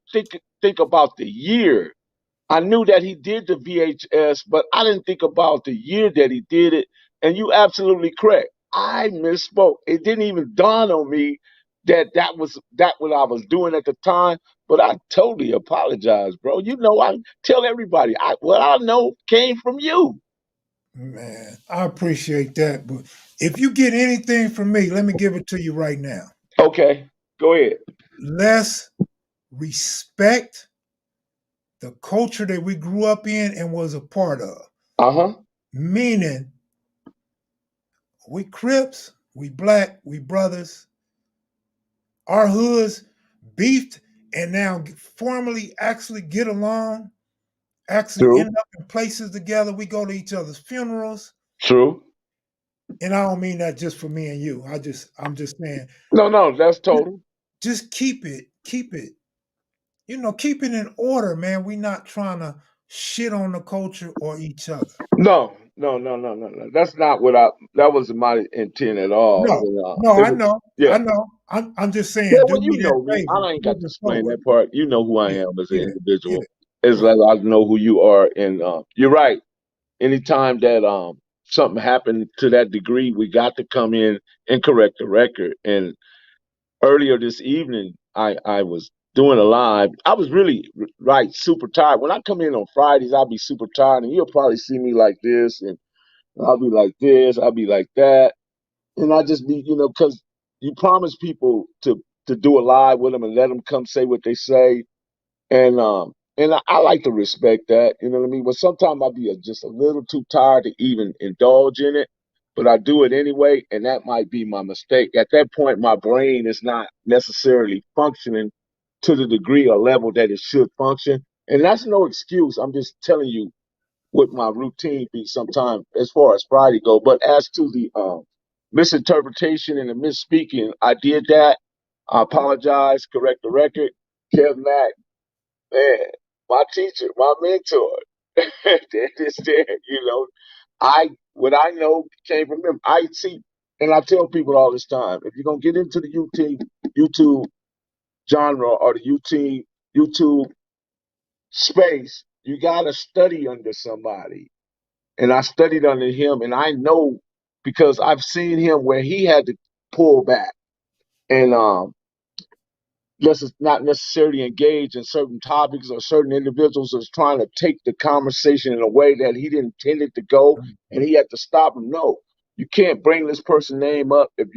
think about the year. I knew that he did the VHS, but I didn't think about the year that he did it. And you absolutely correct. I misspoke. It didn't even dawn on me that that what I was doing at the time. But I totally apologize, bro. You know, I tell everybody what I know came from you. Man, I appreciate that. But if you get anything from me, let me give it to you right now. Okay, go ahead. Let's respect the culture that we grew up in and was a part of. Uh huh. Meaning, we Crips, we black, we brothers, our hoods beefed and now formally actually get along, actually True. end up in places together. We go to each other's funerals. True. And I don't mean that just for me and you. I'm just saying, No, that's total. just keep it, keep it in order, man. We not trying to shit on the culture or each other. No. That's not what I. That wasn't my intent at all. No, no, It I was. know, Yeah. I know. I'm just Yeah, saying, do well, me you that know me. favor I ain't got to moving explain forward. that part. You know who I Yeah, am as an yeah, yeah, individual. As right. well as I know who you are. And you're right. Anytime that something happened to that degree, we got to come in and correct the record. And earlier this evening, I was doing a live. I was really right super tired. When I come in on Fridays, I'll be super tired, and you'll probably see me like this, and I'll be like this, I'll be like that, and I just be, because you promise people to do a live with them and let them come say what they say, and I like to respect that, you know what I mean. But sometimes I'll be just a little too tired to even indulge in it, but I do it anyway, and that might be my mistake. At that point, my brain is not necessarily functioning to the degree or level that it should function, and that's no excuse. I'm just telling you what my routine be sometime as far as Friday go. But as to the misinterpretation and the misspeaking, I did that. I apologize, correct the record. Kev Mack, man, my teacher, my mentor. That is there, what I know came from him. I see, and I tell people all this time, if you're gonna get into the YouTube genre or the YouTube space, you gotta study under somebody. And I studied under him, and I know because I've seen him where he had to pull back and not necessarily engage in certain topics or certain individuals that's trying to take the conversation in a way that he didn't intend it to go, and he had to stop him. No, you can't bring this person's name up if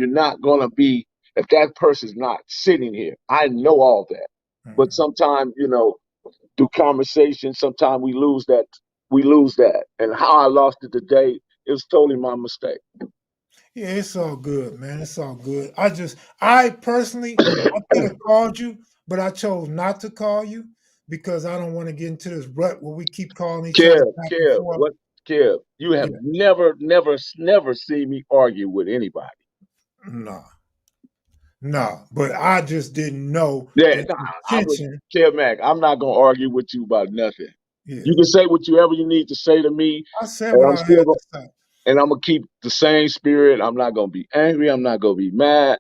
that person's not sitting here. I know all that, but Mhm. sometimes through conversation, sometimes we lose that, and how I lost it today is totally my mistake. Yeah, it's all good, man. It's all good. I personally, I could have called you, but I chose not to call you because I don't want to get into this rut where we keep calling each other Kev, back and Kev, forth. what, Kev? You have Yeah, never seen me argue with anybody. no, no. But I just didn't know Yeah, the nah, I would, intention. Kev Mac. I'm not gonna argue with you about nothing. Yeah, You can say whatever you need to say to me, I said and what I'm I had still, to say. and I'm gonna keep the same spirit. I'm not gonna be angry. I'm not gonna be mad.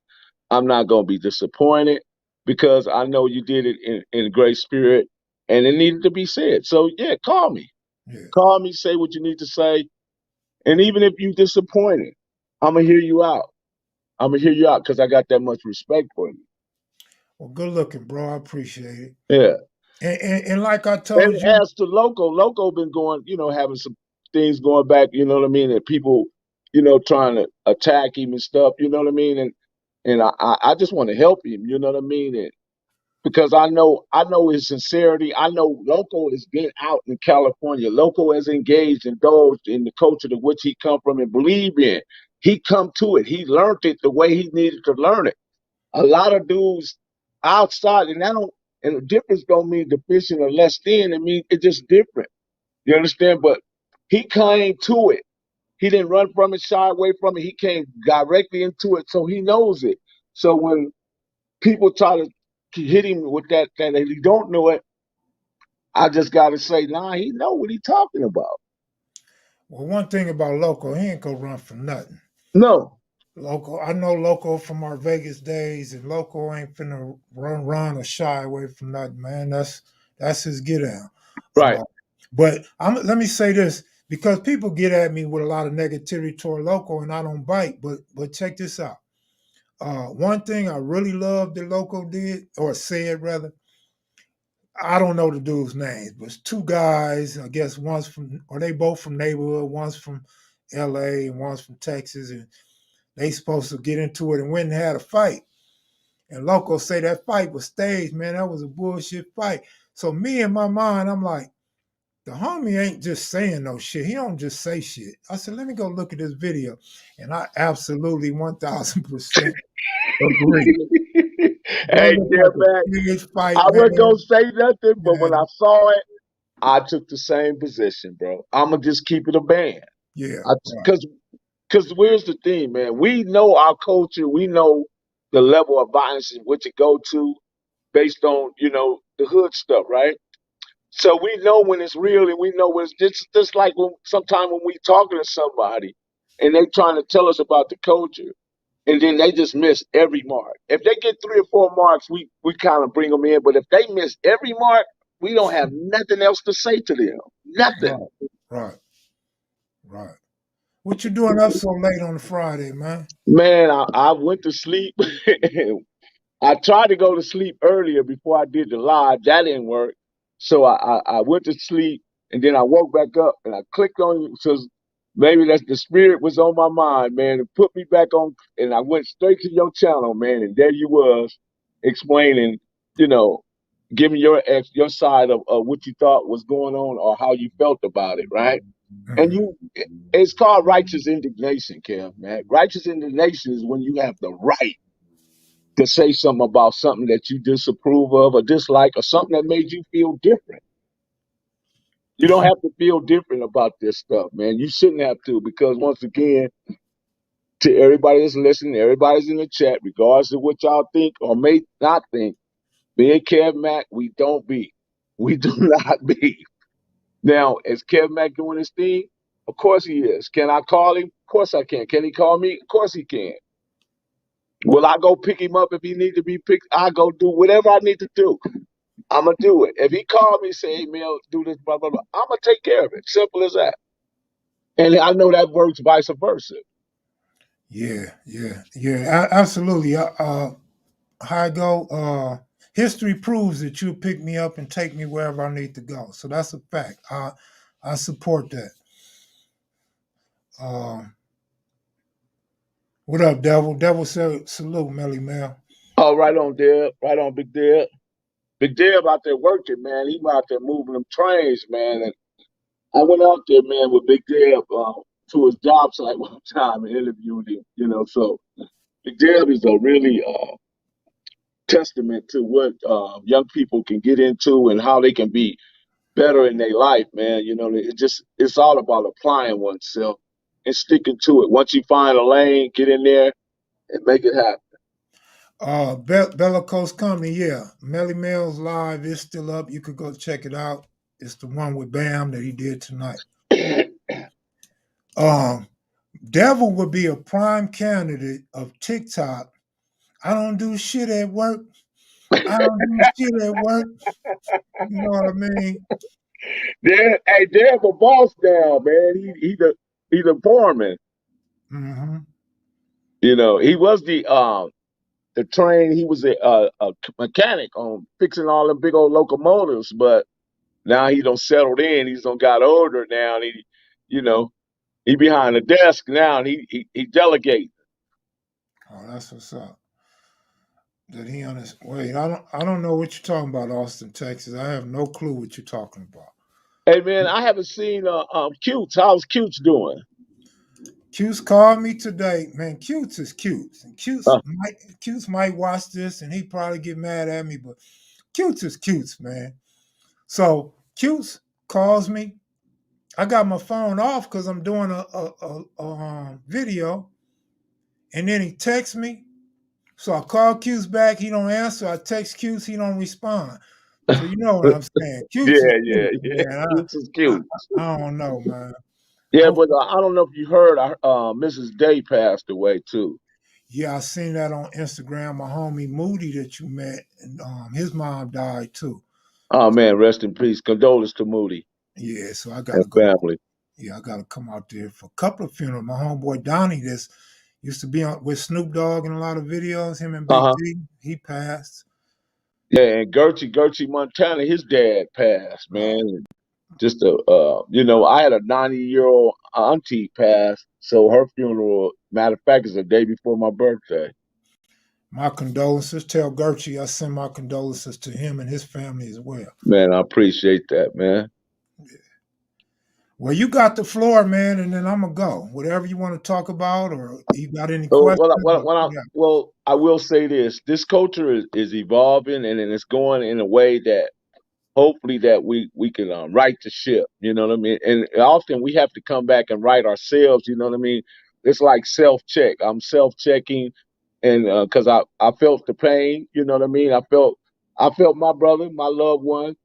I'm not gonna be disappointed because I know you did it in great spirit, and it needed to be said. So yeah, call me. Yeah. Call me. Say what you need to say, and even if you disappointed, I'm gonna hear you out. I'm gonna hear you out because I got that much respect for you. Well, good looking, bro. I appreciate it. Yeah. And like I And told you, as to Loco been going, having some things going back, you know what I mean, and people, trying to attack him and stuff, you know what I mean, and I just want to help him, you know what I mean, and because I know his sincerity. I know Loco has been out in California. Loco has engaged, indulged in the culture to which he come from and believe in. he come to it. He learned it the way he needed to learn it. A lot of dudes outside, and the difference don't mean deficient or less than. It means it's just different. You understand? But he came to it. He didn't run from it, shy away from it. He came directly into it, so he knows it. So when people try to hit him with that he don't know it, I just gotta say, nah, he know what he talking about. Well, one thing about Loco, he ain't gonna run from nothing. No, Loco, I know Loco from our Vegas days, and Loco ain't finna run or shy away from nothing, man. That's his get down. right. But let me say this, because people get at me with a lot of negativity toward Loco, and I don't bite. But check this out. One thing I really loved that Loco did, or said rather, I don't know the dude's names, but it's two guys. I guess one's from, or they both from neighborhood. One's from L.A. and one's from Texas, and they supposed to get into it and went and had a fight. And Loco say that fight was staged, man. That was a bullshit fight. So me in my mind, I'm like, the homie ain't just saying no shit. He don't just say shit. I said, let me go look at this video. And I absolutely 1000% agree. That Hey, looked yeah, like man. a big fight, I wasn't gonna man. say nothing, but when I And saw it, I took the same position, bro. I'ma just keep it a band. yeah, I, right. cause where's the thing, man? We know our culture. We know the level of violence in which it go to based on the hood stuff, right? So we know when it's real, and we know when it's just like when sometimes when we talking to somebody and they trying to tell us about the culture, and then they just miss every mark. If they get 3 or 4 marks, we kind of bring them in. But if they miss every mark, we don't have nothing else to say to them. Nothing. Right. Right. Right. What you doing up so late on a Friday, man? Man, I went to sleep. I tried to go to sleep earlier before I did the live. That didn't work. So I went to sleep, and then I woke back up and I clicked on you because maybe that's the spirit was on my mind, man. It put me back on, and I went straight to your channel, man. And there you was explaining, you know, giving your side of what you thought was going on or how you felt about it, right? And Mhm. it's called righteous indignation, Kev, man. Righteous indignation is when you have the right to say something about something that you disapprove of or dislike or something that made you feel different. You don't have to feel different about this stuff, man. You shouldn't have to because once again, to everybody that's listening, everybody's in the chat, regardless of what y'all think or may not think, me and Kev Mac, we don't be. We do not be. Now, is Kev Mac doing his thing? Of course he is. Can I call him? Of course I can. Can he call me? Of course he can. Will I go pick him up if he need to be picked? I go do whatever I need to do. I'm gonna do it. If he called me, say, "Hey, Mel, do this, blah blah blah," I'm gonna take care of it. Simple as that. And I know that works vice versa. Yeah, yeah. Absolutely. How I go, history proves that you'll pick me up and take me wherever I need to go. So that's a fact. I support that. Um, what up, Devil? Devil said salute, Melly Mel. Oh, right on, Deb. Right on, Big Deb. Big Deb out there working, man. He out there moving them trains, man. And I went out there, man, with Big Deb to his job site one time and interviewed him. So Big Deb is a really testament to what young people can get into and how they can be better in their life, man. It's all about applying oneself and sticking to it. Once you find a lane, get in there and make it happen. Bella Coast Company, yeah. Melly Mel's live is still up. You could go check it out. It's the one with Bam that he did tonight. Um, Devil would be a prime candidate of TikTok. I don't do shit at work. I don't do shit at work. You know what I mean? There's a boss down, man. He's the foreman. Hmm. He was the train. He was a mechanic on fixing all the big old locomotives, but now he don't settled in. He's don't got older now. And you know, he behind the desk now, and he delegate. Oh, that's what's up. That he on his wait. I don't know what you're talking about, Austin, Texas. I have no clue what you're talking about. Hey man, I haven't seen Cutes. How's Cutes doing? Cuse called me today, man. Cutes is cute, and Uh, Cutes might watch this, and he probably get mad at me, but Cutes is cutes, man. So Cutes calls me. I got my phone off because I'm doing a video, and then he texts me. So I call Cuse back. He don't answer. I text Cuse. He don't respond. So you know what I'm saying. Cutes is yeah, yeah, cute, yeah. man. Cute is I, cute. I don't know, man. Yeah, Hope, but I don't know if you heard. Mrs. Day passed away too. yeah, I seen that on Instagram. My homie Moody that you met, and his mom died too. Oh man, rest in peace. Condolences to Moody Yeah, so I and gotta go. family. Yeah, I gotta come out there for a couple of funerals. My homeboy Donnie, this used to be on with Snoop Dogg in a lot of videos. Him and Uh Big huh. D, he passed. Yeah, and Gertie Montana, his dad passed, Uh, man. Just a I had a 90-year-old auntie pass, so her funeral, matter of fact, is the day before my birthday. my condolences. Tell Gertrude I send my condolences to him and his family as well. Man, I appreciate that, man. Well, you got the floor, man, and then I'm gonna go. Whatever you want to talk about, or you got any So questions? Yeah. I will say this: this culture is evolving, and it's going in a way that hopefully that we can right the ship. You know what I mean? And often we have to come back and right ourselves. You know what I mean? It's like self check. I'm self checking, and because I felt the pain. You know what I mean? I felt my brother, my loved one,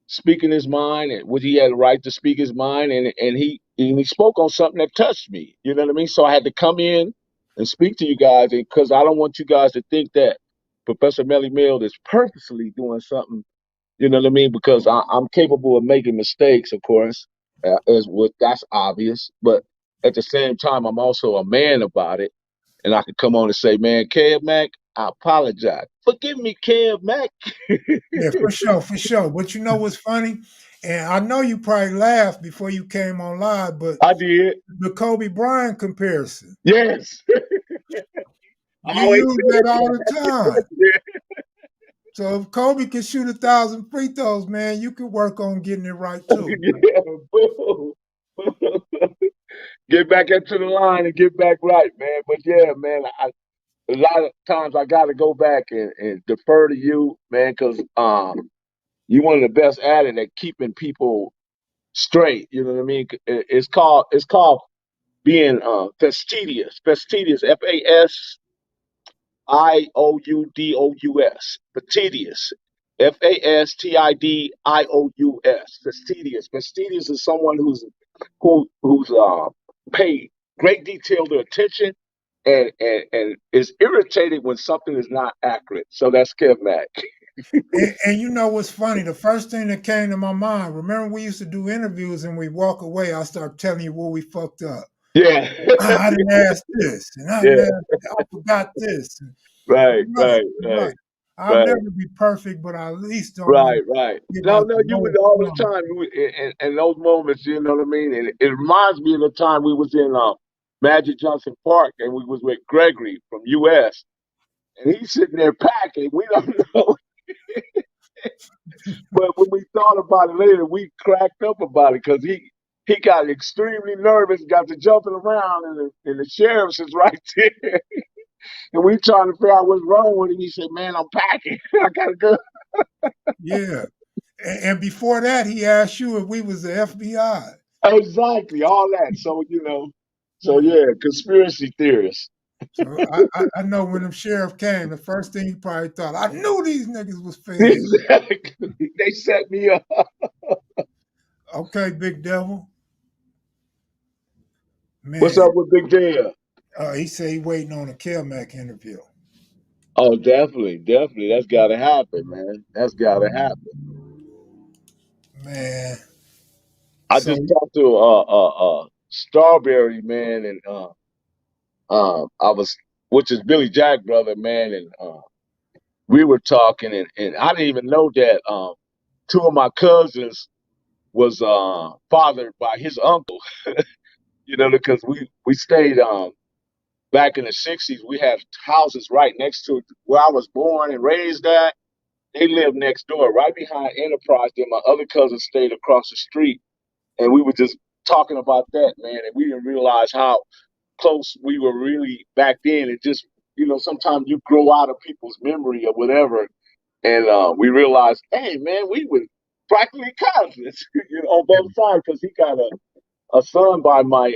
speaking his mind, and which he had the right to speak his mind, and he spoke on something that touched me. You know what I mean? So I had to come in and speak to you guys because I don't want you guys to think that Professor Melly Mel is purposely doing something, you know what I mean? Because I'm capable of making mistakes, of course, as what that's obvious. But at the same time, I'm also a man about it, and I could come on and say, "Man, Kev Mac, I apologize. Forgive me, Kev Mac." Yeah, for sure, for sure. But you know what's funny? And I know you probably laughed before you came on live, but I did. the Kobe Bryant comparison, Yes. I you always use that all the time. said So if Kobe can shoot 1,000 free throws, man, you can work on getting it right that. too. Yeah. Boom. Get back into the line and get back right, man. But yeah, man, a lot of times I got to go back and defer to you, man, because you're one of the best at it at keeping people straight. You know what I mean? It's called being fastidious. Fastidious. Fastidous. Fastidious. Fastidious. Fastidious. Fastidious is someone who's paid great detailed attention and is irritated when something is not accurate. So that's Kev Mac. And you know what's funny? The first thing that came to my mind, remember we used to do interviews and we walk away, I start telling you where we fucked up. Yeah. I didn't ask this, and I didn't Yeah. ask, I forgot this. And Right. you're right, Right. you're Right. right. I'll Right. never be perfect, but I at least don't want Right, to right. give No, out no, the you was lowest all the number. time. In those moments, you know what I mean? And it reminds me of the time we was in Magic Johnson Park and we was with Gregory from US and he's sitting there packing. We don't know. But when we thought about it later, we cracked up about it because he got extremely nervous, got to jumping around, and the sheriff's is right there. And we trying to figure out what's wrong with him. He said, "Man, I'm packing. I gotta go." Yeah. And before that, he asked you if we was the FBI. Exactly, all that. So so Yeah. yeah, conspiracy theorists. So I know when the sheriff came, the first thing he probably thought, I knew these niggas was feds. Exactly. They set me up. Okay, big devil. What's Man, up with Big Dale? he said he waiting on a Kelmac interview. Oh, definitely, definitely. That's gotta happen, man. That's gotta happen. Man. I So just talked to Strawberry, man, and I was, which is Billy Jack brother, man, and we were talking, and I didn't even know that two of my cousins was fathered by his uncle. Because we stayed back in the '60s. We had houses right next to where I was born and raised at. They lived next door, right behind Enterprise. Then my other cousin stayed across the street, and we were just talking about that, man. And we didn't realize how close we were really back then. It just, sometimes you grow out of people's memory or whatever, and we realized, hey man, we were practically cousins, on both sides, because he got a son by my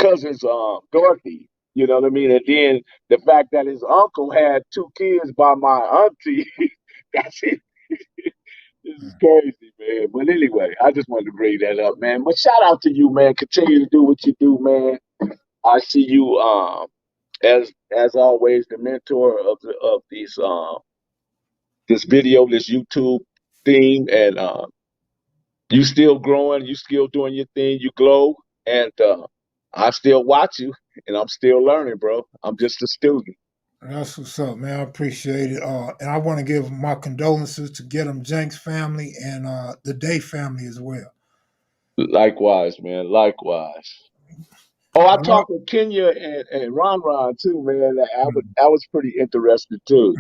cousin's Dorothy. You know what I mean? And then the fact that his uncle had two kids by my auntie, that's it. This is crazy, man. But anyway, I just wanted to bring that up, man. But shout out to you, man. Continue to do what you do, man. I see you as always the mentor of these this video, this YouTube thing, and you still growing, you still doing your thing, you glow, and I still watch you, and I'm still learning, bro. I'm just a student. That's what's up, man. I appreciate it. And I want to give my condolences to Get 'em Jenks family and the Day family as well. Likewise, man. Likewise. Oh, I I know. talked with Kenya and Ron too, man. I was pretty interested too.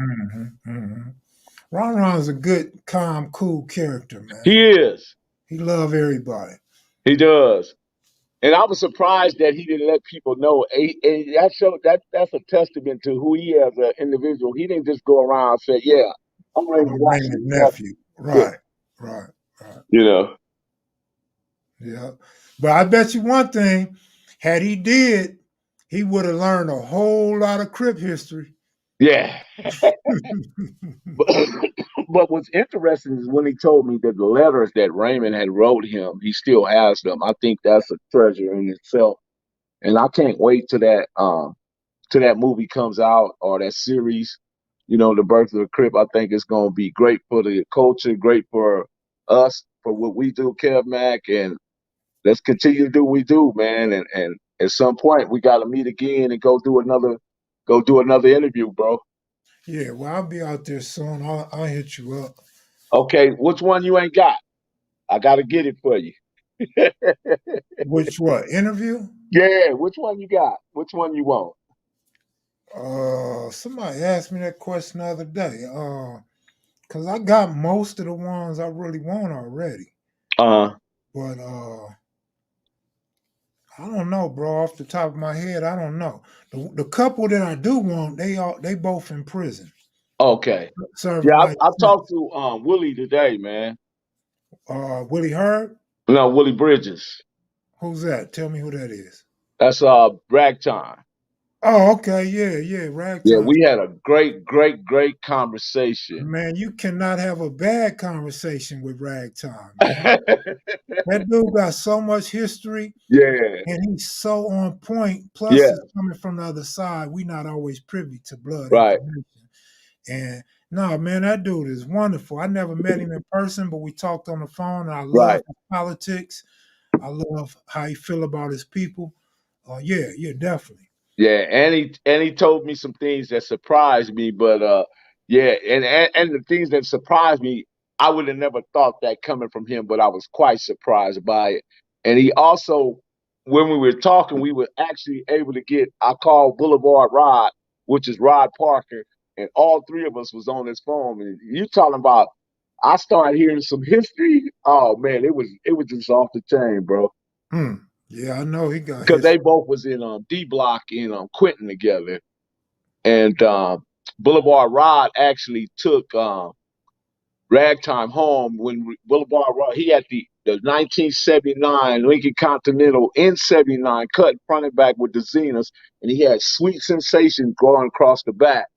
Ron Ron's a good, calm, cool character, man. He is. He love everybody. He does. And I was surprised that he didn't let people know. And that's a testament to who he is as an individual. He didn't just go around and say, "Yeah, I'm Raymond I'm Raymond's Washington's nephew." nephew. Right, right, right. You know. Yeah. But I bet you one thing, had he did, he would have learned a whole lot of Crip history. Yeah. but, but what's interesting is when he told me that the letters that Raymond had wrote him, he still has them. I think that's a treasure in itself, and I can't wait till that movie comes out or that series. The birth of the Crip. I think it's going to be great for the culture, great for us, for what we do, Kev Mac, and let's continue to do what we do, man. And at some point, we got to meet again and go do another interview, bro. Yeah, well, I'll be out there soon. I'll hit you up. Okay, which one you ain't got? I got to get it for you. Which what? Interview? Yeah, which one you got? Which one you want? Somebody asked me that question the other day. Cause I got most of the ones I really want already. Uh, But I don't know, bro. Off the top of my head, I don't know. The couple that I do want, they both in prison okay. serving Yeah, life I talked sentence. to Willie today, man. Willie Hurd, No, Willie Bridges. who's that? Tell me who that is. That's Ragtime. Oh, okay, yeah, yeah, Yeah, ragtime. we had a great conversation. Man, you cannot have a bad conversation with ragtime, man. That dude got so much history Yeah, and he's so on point. Plus, yeah, it's coming from the other side. We not always privy to blood right, information. And no, man, that dude is wonderful. I never met him in person, but we talked on the phone. And I love right. his politics. I love how he feel about his people. Yeah, yeah, definitely. Yeah, and he told me some things that surprised me, but yeah, and the things that surprised me, I would have never thought that coming from him, but I was quite surprised by it. And he also, when we were talking, we were actually able to get, I called Boulevard Rod, which is Rod Parker, and all three of us was on his phone. And you talking about, I started hearing some history. Oh man, it was just off the chain, bro. Hmm. Yeah, I know he got Because his. they both was in D Block in Quentin together, and Boulevard Rod actually took Ragtime home when Boulevard Rod he had the 1979 Lincoln Continental in '79 cut front and back with the Zenas, and he had Sweet Sensation going across the back.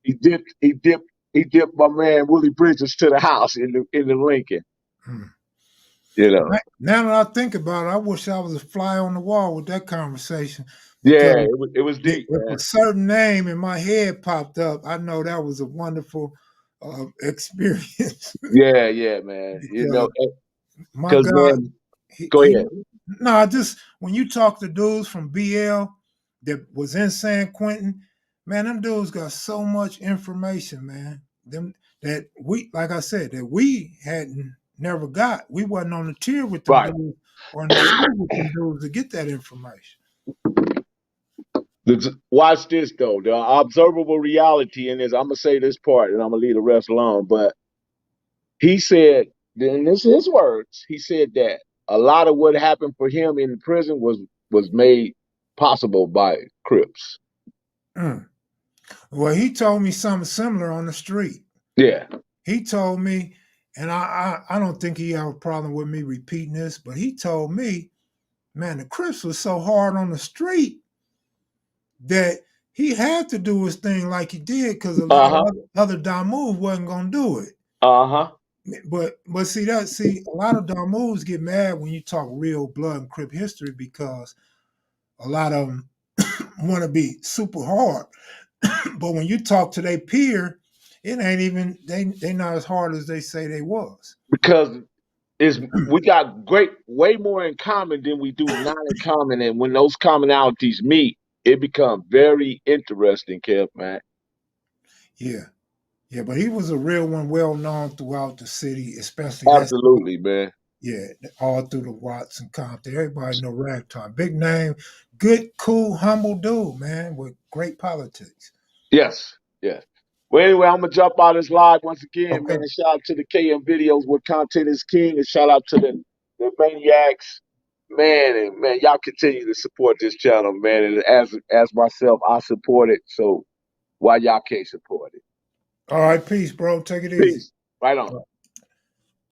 He dipped my man Willie Bridges to the house in the Lincoln. Hmm. You know, Now that I think about it, I wish I was a fly on the wall with that conversation because yeah, it was deep, if man. a certain name in my head popped up, I know that was a wonderful experience Yeah, man. because my Because God, man, go he ahead. no, I just when you talk to dudes from BL that was in San Quentin, man, them dudes got so much information, man. Them that we, like I said, that we hadn't never got. We wasn't on the tier with them Right. dudes or in the school with them dudes to get that information. Watch this though. The observable reality in this. I'm gonna say this part, and I'm gonna leave the rest alone. But he said, and this is his words. He said that a lot of what happened for him in prison was made. possible by Crips. Mm. Well, he told me something similar on the street. Yeah. He told me, and I don't think he had a problem with me repeating this, but he told me, man, the Crips was so hard on the street that he had to do his thing like he did because a lot of Uh-huh. other Damus wasn't gonna do it. Uh-huh. But see a lot of Damus get mad when you talk real blood and Crip history because a lot of them want to be super hard. But when you talk to their peer, it ain't even they not as hard as they say they was. Because we got way more in common than we do not in common. And when those commonalities meet, it becomes very interesting, Kev, man. Yeah. Yeah, but he was a real one, well known throughout the city, especially that's Absolutely, man. yeah, all through the Watts and Compton. Everybody know Ragtime. Big name, good, cool, humble dude, man, with great politics. Yes, yes. Well, anyway, I'm gonna jump out this live once again, Okay. man. Shout out to the KM videos where content is king, and shout out to the maniacs, man. And man, y'all continue to support this channel, man. And as myself, I support it. So why y'all can't support it? All right, peace, bro. Take it easy. Peace. Right on.